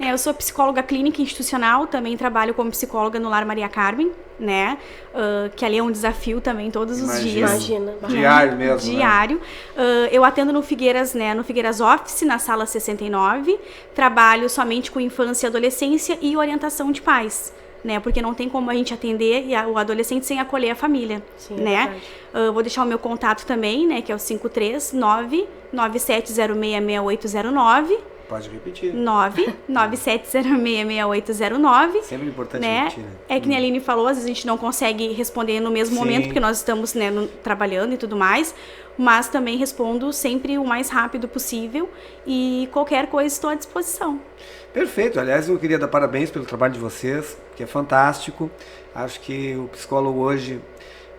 Eu sou psicóloga clínica institucional, também trabalho como psicóloga no Lar Maria Carmen, né? Que ali é um desafio também todos os dias. Imagina. Diário mesmo, Diário. Né? Eu atendo no Figueiras, né? No Figueiras Office, na sala 69. Trabalho somente com infância e adolescência e orientação de pais. Né, porque não tem como a gente atender o adolescente sem acolher a família. Sim, né? Vou deixar o meu contato também, né? Que é o 539 97066809. Pode repetir. 997066809. Sempre importante né? repetir, né? É que nem a Aline falou, às vezes a gente não consegue responder no mesmo Sim. momento, porque nós estamos, né, trabalhando e tudo mais, mas também respondo sempre o mais rápido possível e qualquer coisa estou à disposição. Perfeito. Aliás, eu queria dar parabéns pelo trabalho de vocês, que é fantástico. Acho que o psicólogo hoje,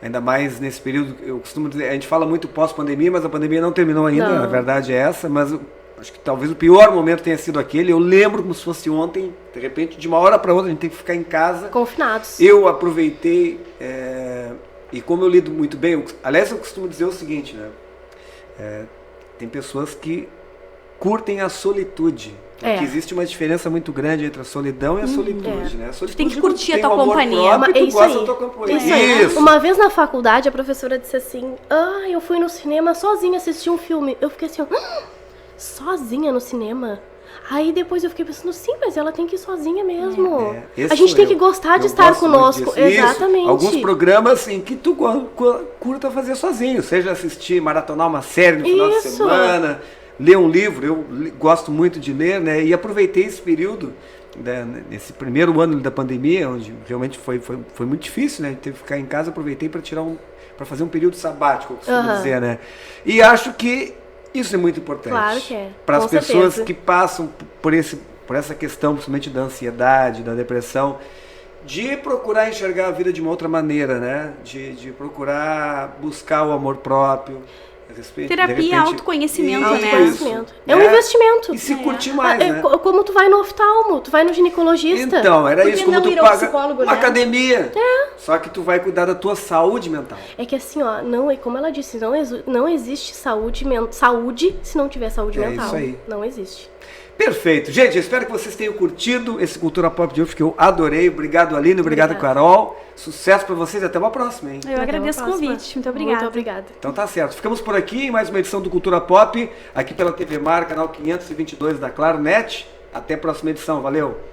ainda mais nesse período, eu costumo dizer, a gente fala muito pós-pandemia, mas a pandemia não terminou ainda, Não. a verdade é essa, mas acho que talvez o pior momento tenha sido aquele. Eu lembro como se fosse ontem, de repente, de uma hora para outra, a gente tem que ficar em casa. Confinados. Eu aproveitei, e como eu lido muito bem, aliás, eu costumo dizer o seguinte, né? Tem pessoas que curtem a solitude. É. Que existe uma diferença muito grande entre a solidão e a solitude, né? A solitude, tem que curtir quando a tua tem o amor companhia. próprio, É tu isso gosta aí. da tua companhia. Isso aí. Isso. Uma vez na faculdade, a professora disse assim: eu fui no cinema sozinha assistir um filme. Eu fiquei assim, sozinha no cinema? Aí depois eu fiquei pensando, sim, mas ela tem que ir sozinha mesmo. Esse A gente sou tem eu. que gostar de Eu estar gosto muito conosco. disso. Exatamente. Isso. Alguns programas em que tu curta fazer sozinho, seja assistir, maratonar uma série no final de Isso. semana, ler um livro. Eu gosto muito de ler, né? E aproveitei esse período, né, nesse primeiro ano da pandemia, onde realmente foi muito difícil, né? Teve que ficar em casa, aproveitei para fazer um período sabático, eu costumo dizer, né? E acho que isso é muito importante. Claro que é. Para as Com pessoas certeza. que passam por essa questão, principalmente da ansiedade, da depressão, de procurar enxergar a vida de uma outra maneira, né? De procurar buscar o amor próprio. Terapia, autoconhecimento, né? Autoconhecimento. É um investimento. E se curtir mais, né? Como tu vai no oftalmo, tu vai no ginecologista. Então, era Por que isso, como não tu ir ao paga psicólogo, uma né? academia. Só que tu vai cuidar da tua saúde mental. É que assim, ó, como ela disse, não existe saúde se não tiver saúde mental. Isso aí. Não existe. Perfeito. Gente, eu espero que vocês tenham curtido esse Cultura Pop de hoje, que eu adorei. Obrigado, Aline. Obrigado, Obrigada. Carol. Sucesso pra vocês e até uma próxima, hein? Eu agradeço o Até uma próxima. convite. Muito obrigada. Muito obrigada. Então tá certo. Ficamos por aqui em mais uma edição do Cultura Pop, aqui pela TV Mar, canal 522 da Claro Net. Até a próxima edição. Valeu!